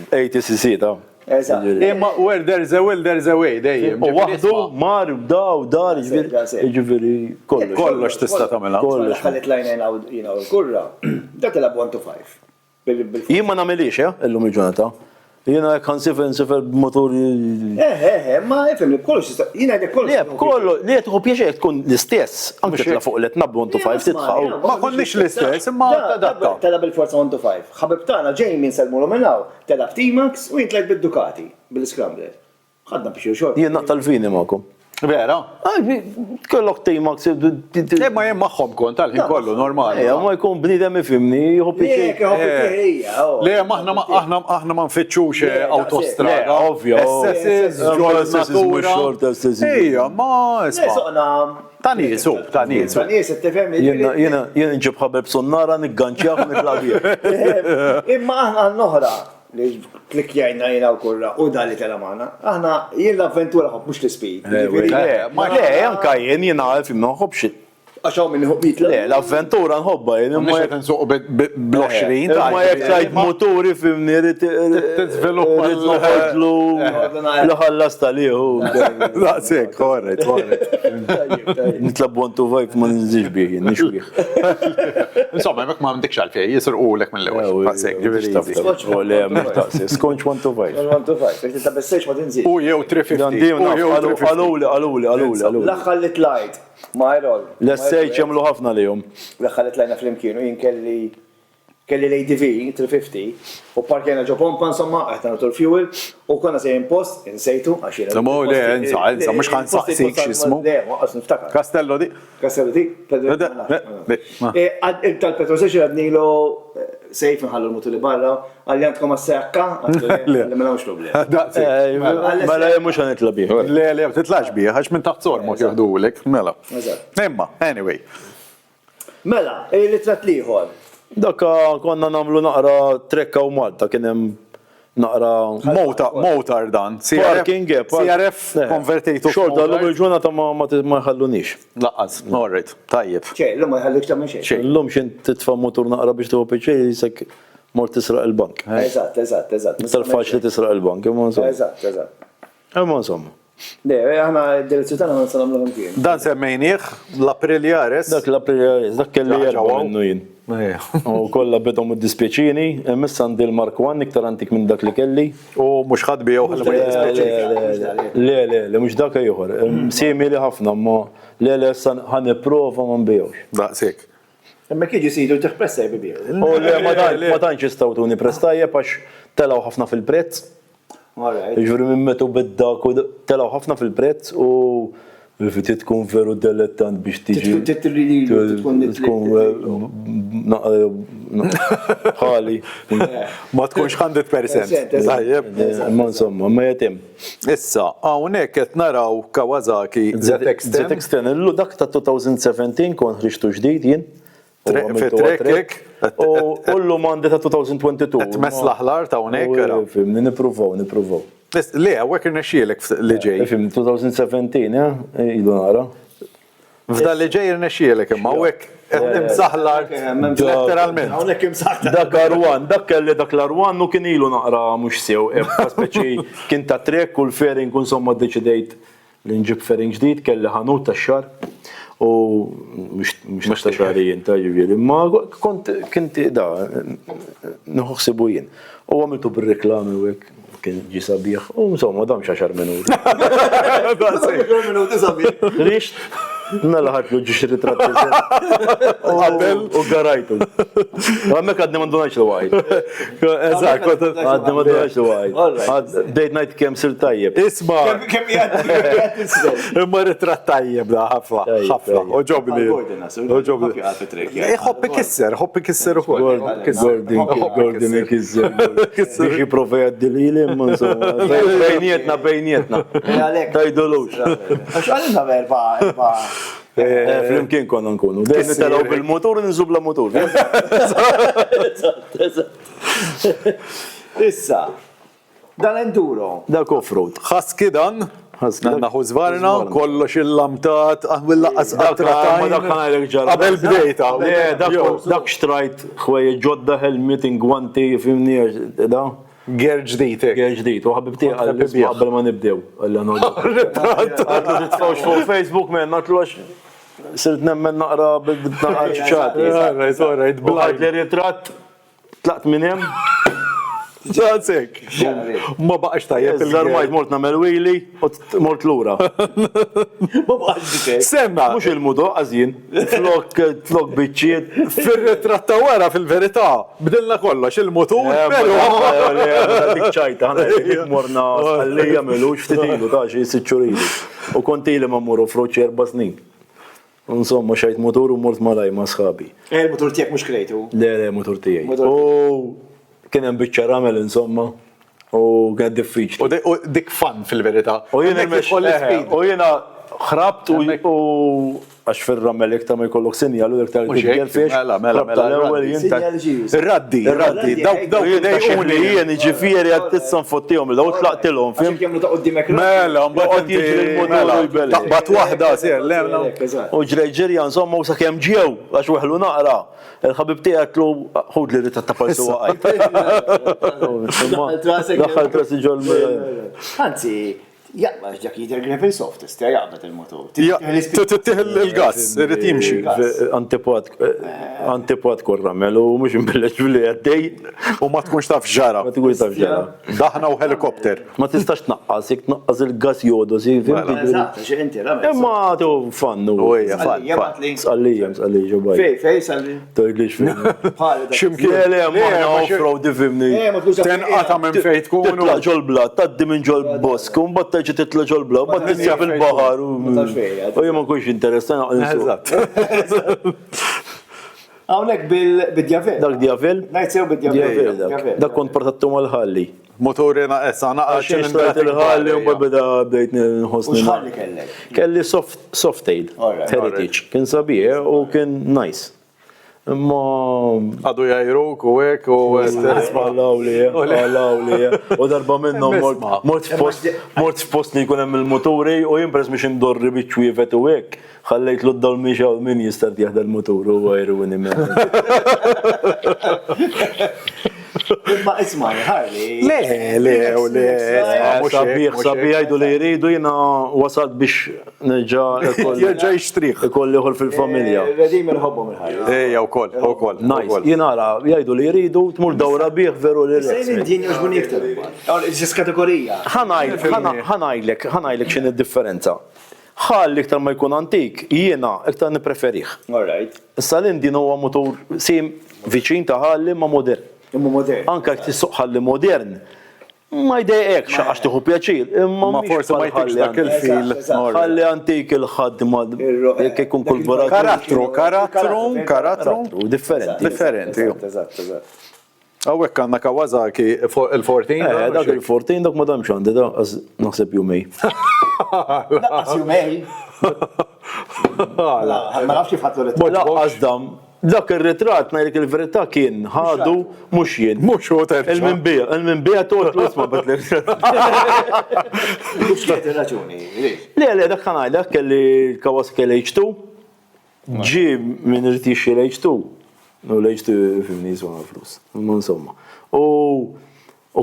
80 cc ta'. Imma where there's a will, there's a way, dejjem. U waħdu mar daw dar ġifieri kollox. Kollox tista' tagħmilha. Kollox. Ħallit lajna jina u kurra. Dak il 1 to 5. Jien ma nagħmelix, illum il-ġurnata. Jiena ħansif b'motor. Ma ifhem li kollox jiena għedek kollox. Li qed tieħu pjaċir tkun l-istess. Anke titla' fuq l-qed nabbu 1 to 5 titħaw. Ma konniex l-istess, imma tadatta. Telab bil-forza 1 to 5. Ħabib tagħna ġej minn salmulu minnaw. Telab T-Max u jintlajt bid-Ducati bil-Scrambler. Ħadna biex xogħol. Jien naqtal fini magħkom. Vera? Kollok T-Max. Ma jem magħhom kont tal-ħin kollu normali. Ma jkun bniedem ifhimni, jieħu pjaċir. Le, aħna ma nfittxux autostrada. Ovvju. Assesses, ġol natura. Ejja, ma isma. Ta' nisu. Nies t-tifhem li. Jiena nġib ħabeb sonnara, nigganċjaħ, nitlabija. Imma aħna n-noħra li klikjajna jina u kurra u dali tela maħna. Aħna jien l-avventura ħob mux l-speed. Le, anka jien għalf imnaħobx. Għaxaw minn ħob jitla. Le, l-avventura nħobba jien. Mux għet nsuq bl-20. Ma jek tajt motori fimni t-sviluppa l-ħodlu l-ħallas tal-liħu. Daqsek, korret. Nitlab 1 to 5 ma nżiġ bieħ, nix bieħ. Insomma, mek ma mdikx għalfej, jisir u l-ek minn l-ewel. Daqsek, ġiviri taf. Skonċ 1 to 5. 1 to 5, biex t-tabbessiex ma tinżid. U jew 350. Għaluli. L-axħallit lajt, ma jroll. L-essejċ jamlu ħafna li jom. L-axħallit lajna fl-imkienu, jien kelli l-ADV 350 u parkjena ġo pompa insomma, għetna notu l-fuel u konna sejn post, insejtu għaxina. Samu le, nsa, mux ħan saqsik xismu. Le, waqqas niftakar. Castello di? Castello di? Tal-petrol seċi għadnilu sejf nħallu l-mutu li barra, għalli għandkom għas-sekka, għalli ma nawx problem. Mela mux għan itlabi. Le, titlax bieħ, għax minn taħtzor mux jahdu l-ek, mela. Imma, anyway. Mela, li trat liħor. Daka konna namlu naqra trekka u Malta, kienem naqra motor dan. Parking, CRF konvertejtu. Xorta l-lum il-ġurnata ma jħallunix. Laqqas, alright, tajjeb. ċe, l-lum ma jħallikx ta' minn xej. L-lum xin titfa motor naqra biex tuħu peċej, jisek mort tisraq il-bank. Eżatt. Iktar faċli tisraq il-bank, imma insomma. Eżatt. Imma insomma. Le, aħna d-direzzjoni tagħna nsalam l kien. Dan semmejnieh l-Apriljares. Dak l-Apriljares, dak kelli jerba minnu jien. U kollha bidhom id-dispjaċini, imissa għandi l-Mark 1 iktar antik minn dak li kelli. U mhux ħadd bijew Le, mhux dak ieħor. Simili ħafna, ma le ħan nipprova ma nbijgħux. Daqshekk. Imma kien ġisidu teħpressa jbibir. U le ma tantx jistgħu tuni prestajjeb għax telgħu ħafna fil-prezz. Ġuri minn metu bid-dak u telgħu ħafna fil-prezz u ftit tkun veru dilettant biex tiġi. ħali. Ma tkunx 100%. Tajjeb. Ma insomma, ma jatim. Issa, hawnhekk qed naraw Kawasaki ZX-10. ZX-10 illu dak ta' 2017 kon ħriġtu ġdid jien. Fit-trekkek. U ullu mandi ta' 2022. Qed mess l-aħlar ta' hawnhekk ara. Fimni nippruvaw. Le, hawnhekk irnexxielek li ġej. Fim 2017, ilu nara. F'dan li ġej irnexxielek imma hawnhekk qed timsaħlar letteralment. Hawnhekk imsaħħar. Dak Arwan, dak kelli dak l-Arwan u kien ilu naqra mhux sew, speċi kien ta' trek u l-fering u insomma ddeċidejt li nġib fering ġdid, kelli ħanut tax-xar u mhux ta' xarijin ta' ġifieri, imma kien da nħoħsibu jien. U għamiltu bir-reklami u hekk kien ġi sabiħ u insomma dam 10 minuti. Rixt, nalaħatlu ġiex ritratti u garajtu. Għammek għadni mandunajx l-għajt. Eżatt. Għadni mandunajx l-għajt. Dejt najt kem sir tajjeb. Isma' imma ritratt tajjeb da ħafna. U ġobni. Hoppi kisser ukoll. Gordon ikisser. Biex jiprofa jaddilili, imma insomma. Bejnietna. Tajdolux. Għax għalina verba. Flimkien konna nkunu. Dejni talaw bil-motor, nżub la motor. Issa, dal-enduro. Dak off-road. Husky dan. Naħu zvarna, kollox il-lamtat, laqqas Dak qabel bdejta. Dak xtrajt ħwejja ġodda helmeting gwanti fimni da. Ger ġdijt. Ger ġdijt, u ħabibti qabel ma nibdew. Għallu titfawx fuq Facebook men, natlu għax sirt nemmen naqra bil-naqra ċċati. Alright, Bħad li ritratt, tlaqt minn hemm. Ġansek. Ma baqax tajjeb Zarmajt mort namel wili u mort lura. Semma. Mux il-mudu, għazin. Flok biċċiet. Fil-ritratt ta' wara fil-verità. Bdilna kollox il-motur. Dik ċajta, morna għallija melux ftitilu ta' xie sitxurilu. U konti li ma muru froċi 4 snin. Insomma, xajt motor u mort malaj ma sħabi. Il-motor tijak mux krejtu? Le, motor tijaj. Kien hemm biċċa ramel insomma u kien diffiċli. U dik fan fil-verità. U jiena ħrabt u għax fil-ramel iktar ma jkollok sinjal u iktar fiex. Mela. Ir-raddi. Dawk jidejquni jien ġifieri għad tissan fottihom l-daw tlaqtilhom fim. Mela, mbagħad taqbad waħda sir. U ġrejġerja insomma u sakemm ġew għax weħlu naqra. Il-ħabib tiegħek lu ħud li rita ta' palsu għaj. Daħħal trasi ġol. Anzi, jaqbad ġak jidher gravel softest, jaqbad il-motor. Tittieħ il-gas, irid jimxi. Antipod korramel u mhux imbellex fil għaddej. U ma tkunx taf ġara. Ma tkunx taf ġara. Daħna u helikopter. Ma tistax tnaqqas, jek tnaqqas il-gas jodu, imma tu fannu. Sqallija ġobaj. Fej, salli. Tojdlix fim. Ximkien. Off-road fimni. Tenqata minn fejn tkun. Titla ġolbla, taddi minn ġol-bosk, un batta ġi titla ġolbla, u batta titla fil-bahar. U jemma kunx interessan. Għawnek bil-djavel. Dak djavel? Najtsew bil-djavel. Dak kont partattu mal-ħalli. Motorina essa naqqa il-ħalli u bada bdejt nħosni. Xħalli kellek? Kelli Softail, Heritage. Kien sabiħ u kien nice. Imma għadu jajruk u hekk u għallawlija. U darba minnom mort f'post li jkun hemm il-motori u jimpress biex indorri biċċwiefet u hekk. Ħallejt l-odda l-mixa u min jistart jaħda l-motor u għajru Ma isma' Harley. Sabiħ jgħidu li jridu jiena wasalt biex Jerġa' jixtrih. ikolli ieħor fil-familja. Redim irħobbhom il-Harley. Ejja wkoll. Nice. Jiena ara jgħidu li jridu tmur dawra bih veru li Sejn din joġbuni iktar. Ġis kategorija. ħanajlek x'in id-differenza. Ħalli iktar ma jkun antik, jiena iktar nippreferih. All right. Issa l-Indin huwa motor sim viċin ta' ħalli ma modern. Imma modern. Anka jekk tissuq ħalli modern, ma jdejqek għax tieħu pjaċir, imma Ma forsi ma jtikx dak il-fil. ħalli antik il-ħadma jekk ikun karattru differenti. Eżatt. Għawek għanna Kawasaki il-14. Dak il-14 dak ma damx għandi da naħseb jumej. Laqqas jumej. Ma nafx kif ħadtu Laqqas dam. Dak ir-ritratt ngħidlek il-verità kien ħadu mhux jien. Mhux hu terġa'. Il-minbija tgħod isma' bad l-ritratt. Mhux kienet ir-raġuni. Le, dak ħanajdlek kelli l-Kawasaki l-H2. Ġi minn irid jixxi l-H2. No l-H2 fimni jiswa flus. Ma insomma. U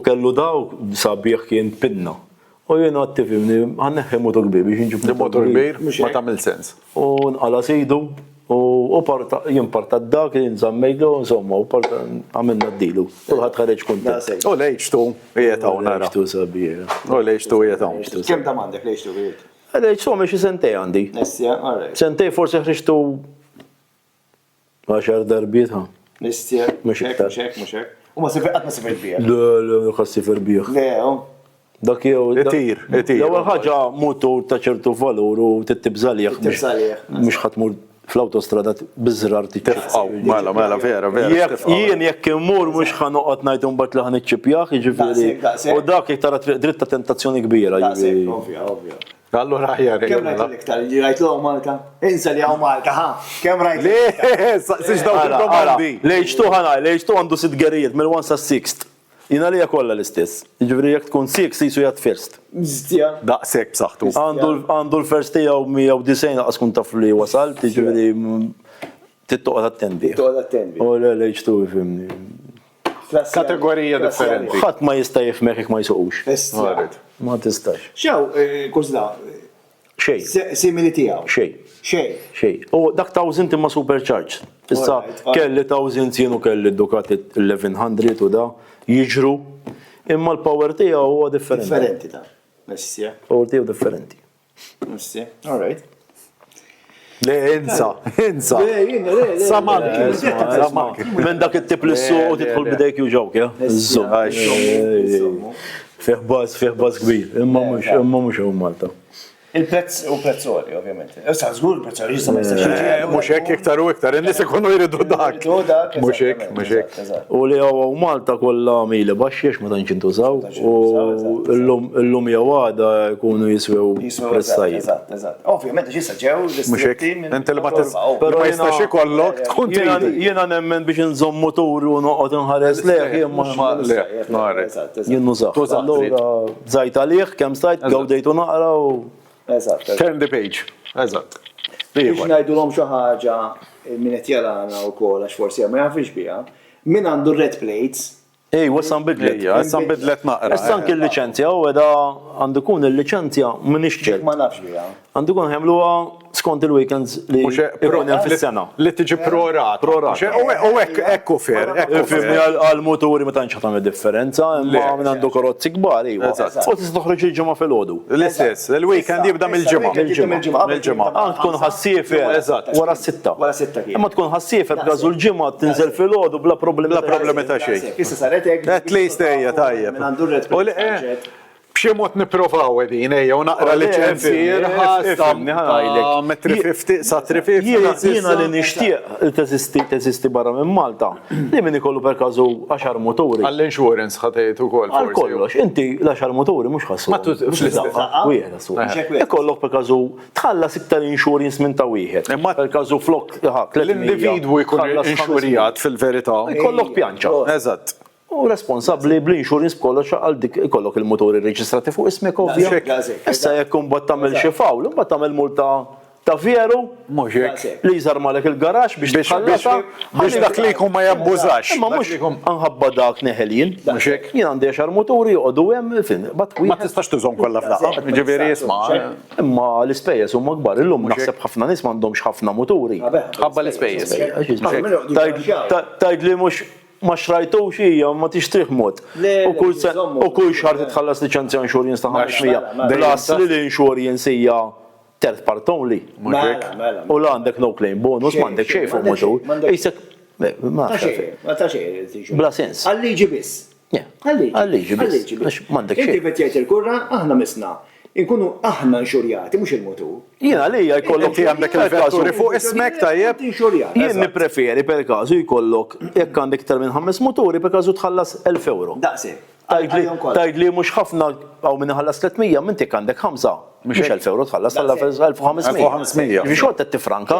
kellu daw sabiħ kien pinna. U jien għatti fimni għanneħi motor kbir biex nġib Motor kbir ma tagħmel sens. U nqala sejdu u jien parta dak jien zammejlu insomma u parta għamilna d-dilu. Kulħadd ħareġ kuntent. U l-H2 qiegħed hawn nara. L-H2 sabiħ. U l-H2 qiegħed hawn. Kemm ta' m'għandek lejx tu biet? L-H2 meċi sentej għandi. Nistja, all right. Sentej forsi ħriġtu 10 darbiet ha. Nistja. Mhux iktar. Mhux hekk. U ma sifir qatt ma sifir bija. Le, ħassi ferbieħ. Le, Dak jew. Itir. L-ewwel ħaġa motor ta' ċertu valur u tittibżalih. Mhux ħatmur fl-autostrada biżrar Tifqaw. Mela, vera. Jien jekk immur mhux ħanoqgħod ngħidu mbagħad li ħaniċċipjah, jiġifieri. U dak jekk tara dritta tentazzjoni kbira. ovvja. Allura ħjar. Kemm rajt l-iktar? Rajt l Malta? Insa li hawn Malta, ha? Kemm rajt? Le, six daw il-domandi. L-H2 l-H2 għandu 6 garijiet mill-1 sa 6. Jina li kollha l-istess. Jiġifieri jekk tkun 6 jisu jgħid first. Mistja. Daqshekk b'saħħtu. Għandu l-first tiegħu 190 naqas kun taf li wasalt, jiġifieri tittoqgħod attendi. U l-H2 fimni. Kategorija differenti. Ħadd ma jista' jifhmek jekk ma jsuqux. Ma tistax. Xew, kurs da, Xejn. simili tiegħu. Xejn. U dak 1000 imma supercharged. Issa kelli 1000 jienu kelli Ducati 1100 u da jiġru imma l-power tiegħu huwa differenti. Differenti da. Mistja. Power tiegħu differenti. Mistja. All right. Le, insa. Samanki. Men dak it-tip li s-suq tidħol bidejk juġawk, ja? Fih baz kbir, imma mhux hawn Malta. Il-prezz u prezzoli, ovvjament. Issa żgur il-prezzoli jista' ma jistax. Mhux hekk iktar u iktar, in-nies ikunu jridu dak. Mhux hekk. U li hawn Malta kollha mili baxxiex ma tantx intużaw u llum jew għada jkunu jiswew prezzajiet. Eżatt. Ovvjament x'issa ġew Mhux hekk. Inti li ma jistax ikollok tkun Jiena nemmen biex nżomm motur u noqgħod inħares leh jien nużaw. Allura żajt għalih kemm stajt gawdejtu naqra u turn the page. Eżatt. Biex ngħidulhom xi ħaġa min qed jarana wkoll għax forsi ma jafx biha, min għandu red plates. Wasan bidlet. Wasan bidlet naqra. Issa anke l-liċenzja u għeda għandu kun il-liċenzja minix ċert. Ma nafx biha. Għandu kun ħemluha skont il-weekends li ikun hemm fis-sena. Li tiġi prorat. U hekk u fair. Fimni għal-moturi ma tantx tagħmel differenza, imma minn għandu karozzi kbar iva. U tista' toħroġ il-ġimgħa filgħodu. L-istess, il-weekend jibda mill-ġimgħa. Mill-ġimgħa. Tkun ħassiefer wara s-sitta. Imma tkun ħassiefer b'gażu l-ġimgħa tinżel filgħodu bla problemi ta' xejn. At least ejja tajjeb. B'xi mod nipprovaw din ejja u naqra liċenzji metri 50 sa 350. Jiena li nixtieq teżisti barra minn Malta. Li min ikollu per każu 10 motori. Għall-insurance ħatejt ukoll. Għal kollox, inti l-10 motori mhux ħassu. Ma wieħed su. Ikollok per każu tħallas iktar insurance minn ta' wieħed. Per każu flok l-individwu jkun inxurijat fil-verità. Ikollok pjanċa. Eżatt. U responsabbli bl-insurance kollox għal dik ikollok il-motori reġistrati fuq ismek ovvja. Issa jekk imbagħad tagħmel xi fawl, imbagħad tagħmel multa ta' veru Mhux hekk. li jżar malek il-garax biex tħallasha. Biex dak li jkun ma jabbużax. Imma mhux anħabba dak neħelin. Mhux hekk. Jien għandi 10 moturi joqogħdu hemm fin. Ma tistax tużhom kollha f'daqqa. Ġifieri isma'. Imma l-ispejjeż huma kbar. Illum naħseb ħafna nies m'għandhomx ħafna moturi. Ħabba l-ispejjeż. Tajd li mhux ma xrajtux hija ma tixtrih mod. U kull xahar titħallas liċenzja insurance ta' 500. Blas li l-insurance hija third part only. U la għandek no claim bonus, m'għandek xejn fuq motur. Ejsek Ma ta' xejn. bla sens. Għalliġi biss. Għalliġi biss. M'għandek Inti xejn. qed jgħid il-kurra aħna misna. Inkunu aħna inxurjati mhux il-motur. Jiena għalija jkollok Inti għandek il-vetturi fuq ismek tajjeb. Jien nippreferi per każu jkollok jekk għandek iktar minn 5 moturi per każu tħallas 1000 euro. Daqshekk. Tajd li mhux ħafna għaw minn ħallas 300 minn tik għandek 5. Mhux 1000 euro tħallas 1500. 1500. Biex xogħol tifranka.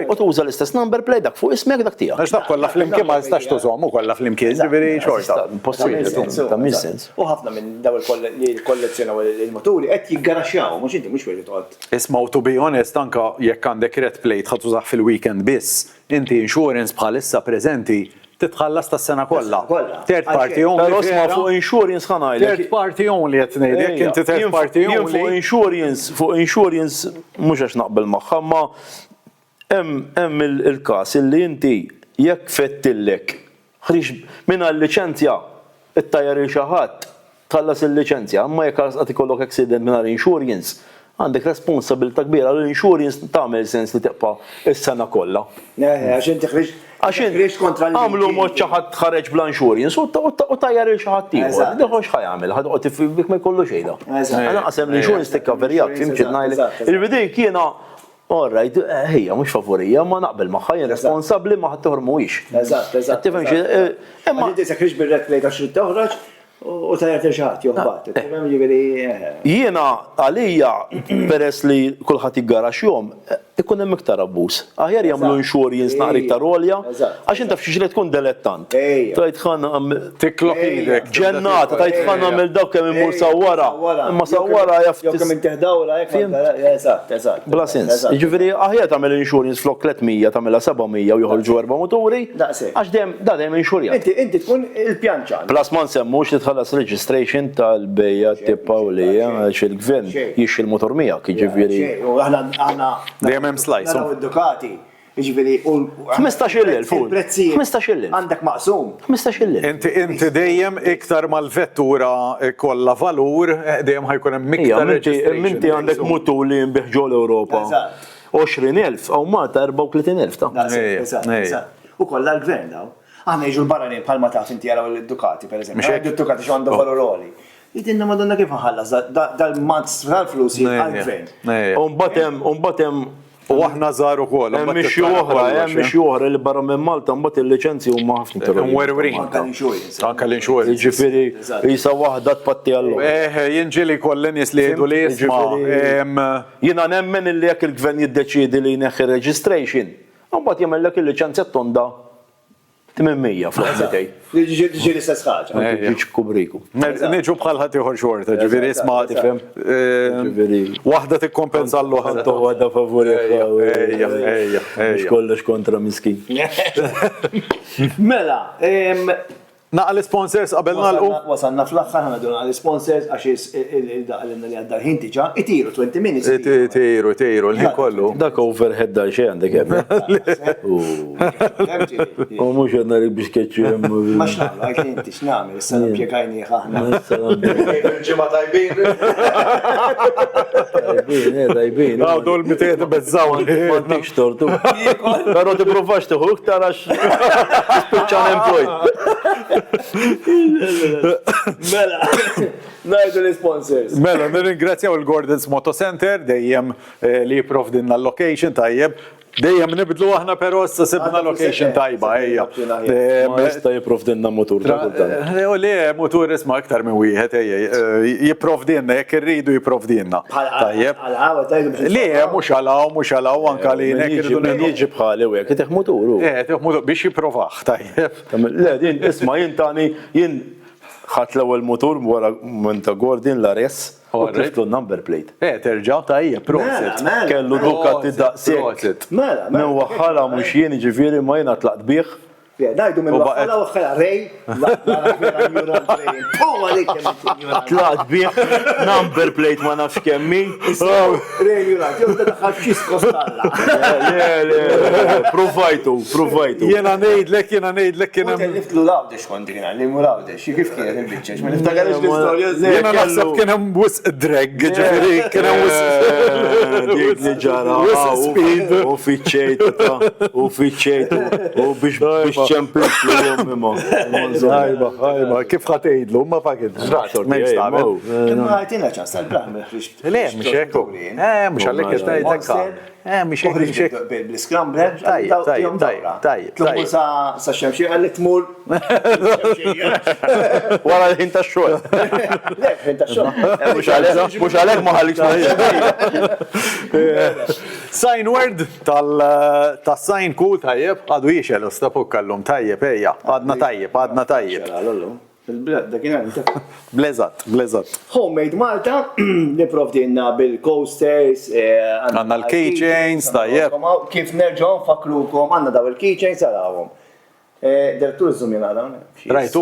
U tuża l-istess number plate dak fuq ismek dak tiegħek. Għax dak kollha flimkien ma tistax tużhom u kollha flimkien, ġifieri xorta. Ta' mis-sens. U ħafna minn daw il-kollezzjonaw il-moturi qed jiggaraxxjaw, mhux inti mhux wieħed toqgħod. Isma' to be honest anka jekk għandek red plate ħadd tużaħ fil-weekend biss, inti insurance bħalissa preżenti titħallas tas-sena kollha. Third party only. Però isma' fuq insurance ħanajlek. Third party only qed ngħidlek inti third party only. Fuq insurance mhux għax naqbel magħha, ma hemm il-każ illi inti jekk fettillek ħriġ minn l-liċenzja ittajjar il xi ħadd tħallas il-liċenzja, imma jekk qed ikollok accident mingħajr insurance għandek responsabilità kbira l-insurance tagħmel sens li teqpa' is-sena kollha. Għax inti ħriġ kontra għamlu mod xi ħadd ħareġ bla insurance u tajjar il xi ħadd ieħor. Dak x'ħa jagħmel, ħadd bik ma jkollu xejn. Għana qasem l-insurance tikkaverjak fimxi ngħidlek. Il-bidejk jiena alright, ħejja mhux favorija, ma naqbel magħha jien responsabbli ma ħadd toħor mhuwiex. Eżatt. Tifhem xi Imma inti se ħriġ bir-red plate għax trid toħroġ u tajjeb il-xaħat joħbat. Jiena għalija peress li kulħadd jiggaraxxjom ikun hemm iktar abbuż. Aħjar jagħmlu insurance naqra iktar għolja għax inta f'xi xi tkun delettant. Tajt ħan Tiklok idek. ġennata tajt ħan nagħmel dawk kemm imur sawwara. Imma sawwara jaf Jew kemm inteħdawla hekk. Eżatt. bla sens. Jiġifieri aħjar tagħmel insurance flok 300 tagħmilha 700 u joħorġu 4 moturi. Għax dejjem inxurjat. Inti tkun il-pjanċan. Plus ma nsemmux li tħallas registration tal-bejja tippa u li għax il-gvern jixxi l-motor miegħek, jiġifieri. Dejjem hemm slice. Dukati. Jiġifieri 15,000 fuq. 15,000. Għandek maqsum. 15,000. Inti dejjem iktar mal-vettura kollha valur, dejjem ħajkun hemm iktar registration. Inti għandek mutur li jinbih ġol Ewropa. 20,000 aw mata 34,000 ta'. Eżatt. U kollha l-gvern daw. Aħna jiġu l-barranin bħalma taf inti jaraw il-Dukati, per eżempju. Il-Dukati x'għandu valuroli. Jidinna madonna kif ħallas dal-mazz tal-flus għal-gvern. Umbat hemm U aħna żaru ukoll. hemm mixi oħra li barra minn Malta mbagħad il-liċenzji huma ħafna Mwerwrin. Anke l-insurance. Jiġifieri isa waħda tpatti għallu. Jinġili kolli nies li jgħidu li jisma'. Jiena nemmen illi jekk il-gvern jiddeċiedi li jneħħi registration, mbagħad jagħmellek il-liċenzja tonda 800 fl-ħaddej. Ġi l-istess ħaġa. Ġiġ kubriku. Neġu bħal ħadd ieħor xorta, ġifieri isma' tifhem. Waħda tikkompensa l-oħra. Waħda favori. Ejja. Mhux kollox kontra miskin. Mela, Naqal sponsors qabel nagħlqu. wasanna fl-aħħar ħana duna l-sponsors għax il-daqalina li għaddar ħin diġà itiru 20 minutes. Tiru, l-ħin kollu. Dak overhead dal xejn għandek hemm. U mhux qed narik biex keċċu hemm. Ma x'nagħmlu għajk inti x'nagħmel issa nimpjegajni ħaħna. Il-ġimgħa tajbin. Tajbin. Għawdu l-mitejt bezzaw. M'għandix tortu. Però tipprovax tieħu iktar għax spiċċa unemployed. Mela, najdu l-sponsors. Mela, nirringrazzjaw il-Gordon's Moto Center, dejjem li jipprovdinna l-location tajjeb. Dejjem nibdlu aħna però issa sibna location tajba, ejja. Ma jista' jipprovdinna motur ta' kultant. U li motur isma' aktar minn wieħed, ejja. Jipprovdinna, jekk irridu jipprovdinna. Tajjeb. Li mhux għalaw anke li Min jiġi bħali u jekk teħ motur. motur biex jipprovaħ, tajjeb. Le, din isma' jien tani jien ħadd l-ewwel motur wara minn ta' Gordon l-Ares u Alright. tliftu number plate. Terġa' tajjeb, proset. Mela, Kellu Ducati daqshekk. Proset. Mela, Min waħħala mhux jien ġifieri ma jiena tlaqt bih. Najdu minn U waħħala u waħħala rej, Tlaqt bih number plate ma nafx kemmi. Rej, jurat, jew daħħal xis kostalla. Provajtu. Jena ngħidlek kien hemm. Niftlu lawdex kontina, li mu lawdex, kif kienet il-bicċex, ma niftakarx l-istorja Jena naħseb kien hemm wisq drag, ġifieri kien hemm Dik li ġara. Speed. Uffiċċejtu. U biex ċemplit l-jom imma. Ħajba, kif ħatejdlu, ma fakit, ġrat, m'hemmx tagħmel. Imma ħajtina ċans tal-plan. Le, mhux hekk. Mhux għalhekk qed ngħidlek. Mhux hekk hekk. Bil-scramble, Tajjeb. Tlaqmu sa xemxie għalli tmur. Wara l-ħin ta' xogħol. Le, ħinta xogħol. Mhux għalhekk ma ħallikx Sign word tas-sign cool tajjeb, għadu jiexel stapuk kallum tajjeb, ejja, għadna tajjeb. Il-blad, da kien għanta. Blezat. Homemade Malta, niprovdinna bil-coasters. Għanna l-keychains, tajjeb. Kif nerġaw fakrukom, għanna daw il-keychains għalawom. Direttur Zumien għadam. Rajtu.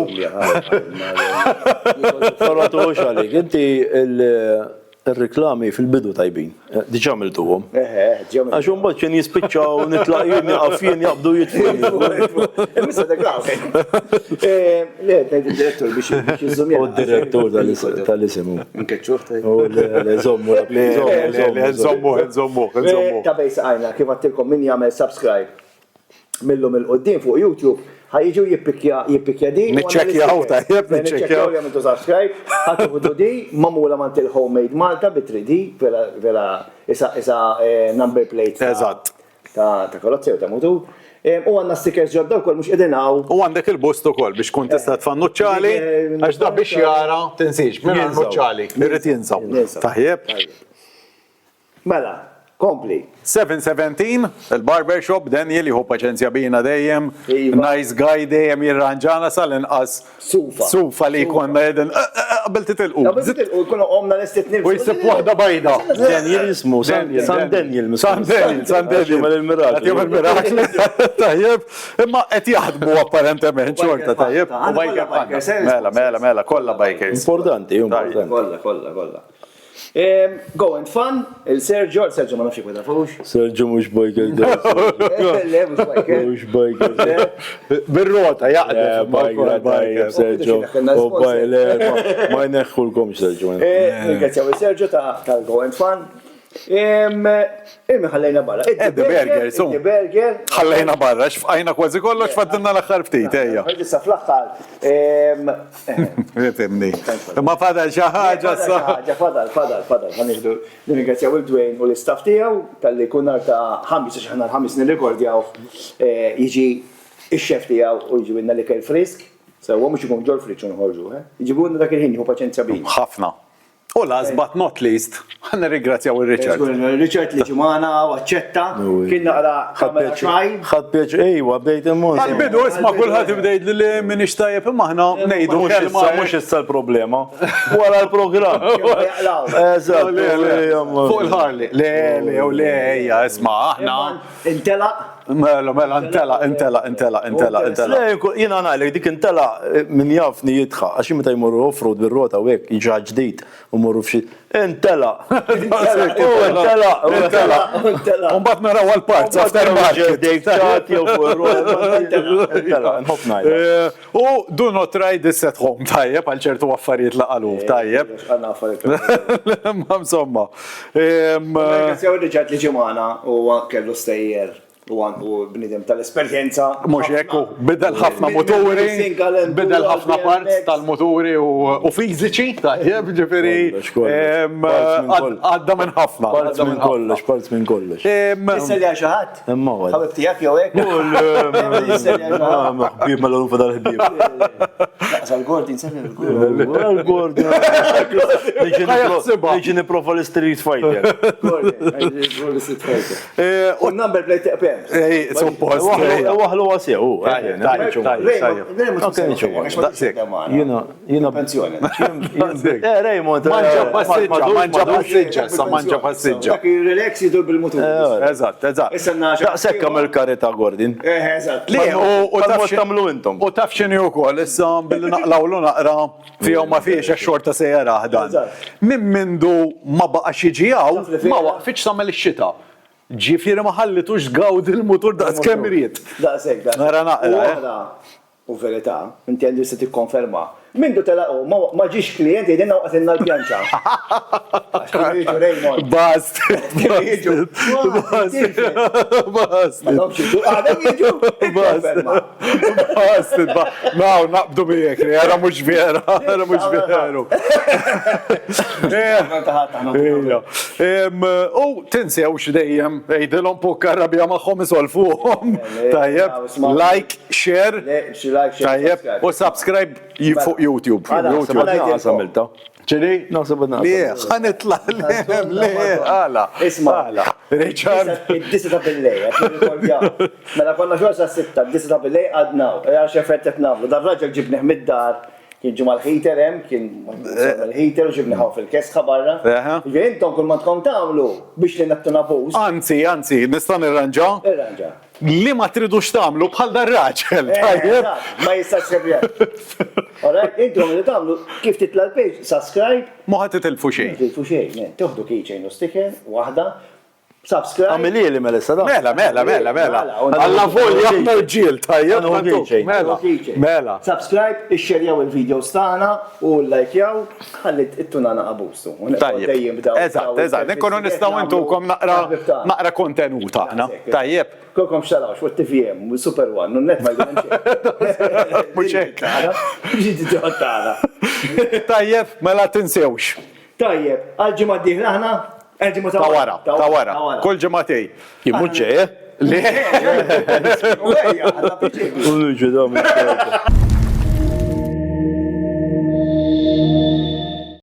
Faratu għalik, inti il-reklami fil-bidu tajbin, diġa għamiltuhom. Għax mbagħad kien jispiċċaw nitlaqjien jaqafien jaqbdu jitfilmu. Missa da grav. Le, direttur biex jizzumien. U d-direttur tal-isimu. Nkeċċuħ taj. U l-zommu. Nżommu. Ta' bejsa għajna, kif għattilkom min jgħamil subscribe millum il-qoddim fuq YouTube, ħajġu jippikja di. Niċċekkjaw tajjeb, niċċekkjaw jgħamil subscribe, ħattu di, mamula mant il-Homemade Malta bi 3D, vera isa number plate. Eżatt. Ta' karozzew ta' motur. U għanna stickers ġodda u kol mux edinaw. U għandek il-bust ukoll biex kun tista' tfannuċċali, għax da biex jara, tinsiex, minn għannuċċali, irrid jinsaw. Tajjeb. Mela, kompli. 717, il-barbershop, Daniel jieħu paċenzja bina dejjem, Iva. nice guy dejjem jirranġana sal-inqas sufa li jkun jedin, qabel titilqu. U kuna omna l-estet nirfu. U jisib waħda bajda. Daniel jismu, San Daniel. San Daniel. il-miraklu. Jom il-miraklu. Tajjeb, imma qed jaħdmu apparentement xorta, tajjeb. U biker panna. Mela, kollha bikers. Importanti. Kolla. Go and fun, il-Sergio ma nafxie kweda fux. Sergio mux biker. Le, mux biker. Mux biker. Bir-rota, jaqdem. Biker, Sergio. U bajler, ma jneħħu l-kom Sergio. Ringrazzjaw il-Sergio tal-Go and fun. Ħallejna barra. Eddi Berger, so. Eddi Berger. Ħallejna barra, xfqajna kważi kollox, faddinna l-axħar ftit, ejja. Issa fl-axħar. Ritimni. Ma fadal xaħġa sa. Fadal. Ħanirdu ringrazzjaw il-Dwayne u l-istaff tiegħu tal-li kunnar ta' ħamis, għax ħana ħamis nirrekordjaw jiġi il-xef tiegħu u jiġi minna li kell frisk. Sewa mhux ikun ġol friċ nħorġu, jiġibunna dak il-ħin jieħu paċenzja bin. Ħafna. U last but not least, ħanna ringrazzjaw il-Richard. Richard li ġimana u għacċetta, kien naqra kamera try. ħad pieċ, ejwa, bdejt immon. Għal-bidu, isma kullħat ibdejt li minix tajjeb imma ħna nejdu kelma. Mux issa l-problema. Wara l-program. Eżatt. Fuq il-ħarli. Le, ejja, isma, aħna. Intela. Mela, intela. Jina għanajlek, dik intela min jafni jitħa, għaxi meta jmurru off-road bil-rota u għek, iġa ġdijt u morru fxie. Intela. Umbat naraw għal-parts, aftermarket. U do not try this at home, tajjeb, għal ċertu affarijiet laqalu, tajjeb. Għanna affarijiet. Ma insomma. Ringrazzjaw il-Richard li ġimana u kellu stejjer. U bnidem tal-esperienza. Mux ekku, bidel ħafna motori, bidel ħafna parts tal-motori u fiziċi, tajjeb, ġifiri, għadda minn ħafna. Parts minn kollox. Isselja xaħat? Emma għad. Ħabib tijak jow ek? Bib ma l-għun fadal ħbib. Sal-Gordon, sal-Gordon. Gordon. Neġi niprofa l-Street Fighter. Gordon, Street Fighter. U number plate, Ej, suppost. Waħlu għasja, u. Raymond, Manġa passiġġa. Dak il-relax jidur bil-mutur. Eżatt. Sekka mill-karita Gordon. Eżatt. Le, u Tal-mod tamlu intom. U taf xini u kol, issa billi naqlawlu naqra fihom ma fiex xorta sejjera ħdan. Min mindu ma baqa xieġijaw, ma waqfitx samel ix-xita. Ġifieri ma ħallitux gawd il-mutur daqs kemm iried. Daqsek, Nara naqra, U verità, inti għandu se tikkonferma. Mindu telaqgħu, ma ġiex klient jgħidilna waqgħet il-pjanċa. Għax kien jiġu Raymond. Bast. Naw, naqbdu bijek, għara mux vera, veru. U tinsew xdejjem, ejdilom pukka rabja maħħom isolfuhom. Tajjeb, like, share, tajjeb, u subscribe fuq YouTube. ċeri? Le, ħanitla, le, għala. Isma. Richard. Id-disa ta' billej, mela konna xorsa s-sitta, id-disa ta' billej għadnaw, għax effettet navlu, dar raġel ġibniħ mid-dar, kien ġumma l-ħejter hemm, kien l-ħejter u ġibniħaw fil-kesħa barra. Intom kull ma tkun tagħmlu biex li nattuna post. Anzi, nista' nirranġa? Irranġa. Li ma tridux tagħmlu bħal dar raġel, tajjeb. Ma jistax rebjak. Alright, intom li tagħmlu kif titla l-page, subscribe. Ma ħadd titilfu xejn. Tilfu xejn, toħdu keychain u sticker, waħda, subscribe. Għamili li Melissa da. Mela. Alla volja ġil, tajjeb. Mela. Subscribe, ixxerjaw il-videos tagħna u lajkjaw, ħalli it-tunana qabustu. Tajjeb. Eżatt. Nikkunu nistgħu intukom naqra kontenut tagħna. Tajjeb. Kolkom xtaraw, xwat TVM, Super One, non-net ma jgħidem Muċek. Ġiti ġottana. Tajjeb, mela tinsewx. Tajjeb, għal-ġimma d-dihna ħna, għal-ġimma Ta' wara. Kull ġematej. Jimmuċe, Le. Ejja, għadna piċi. Unu ġedam.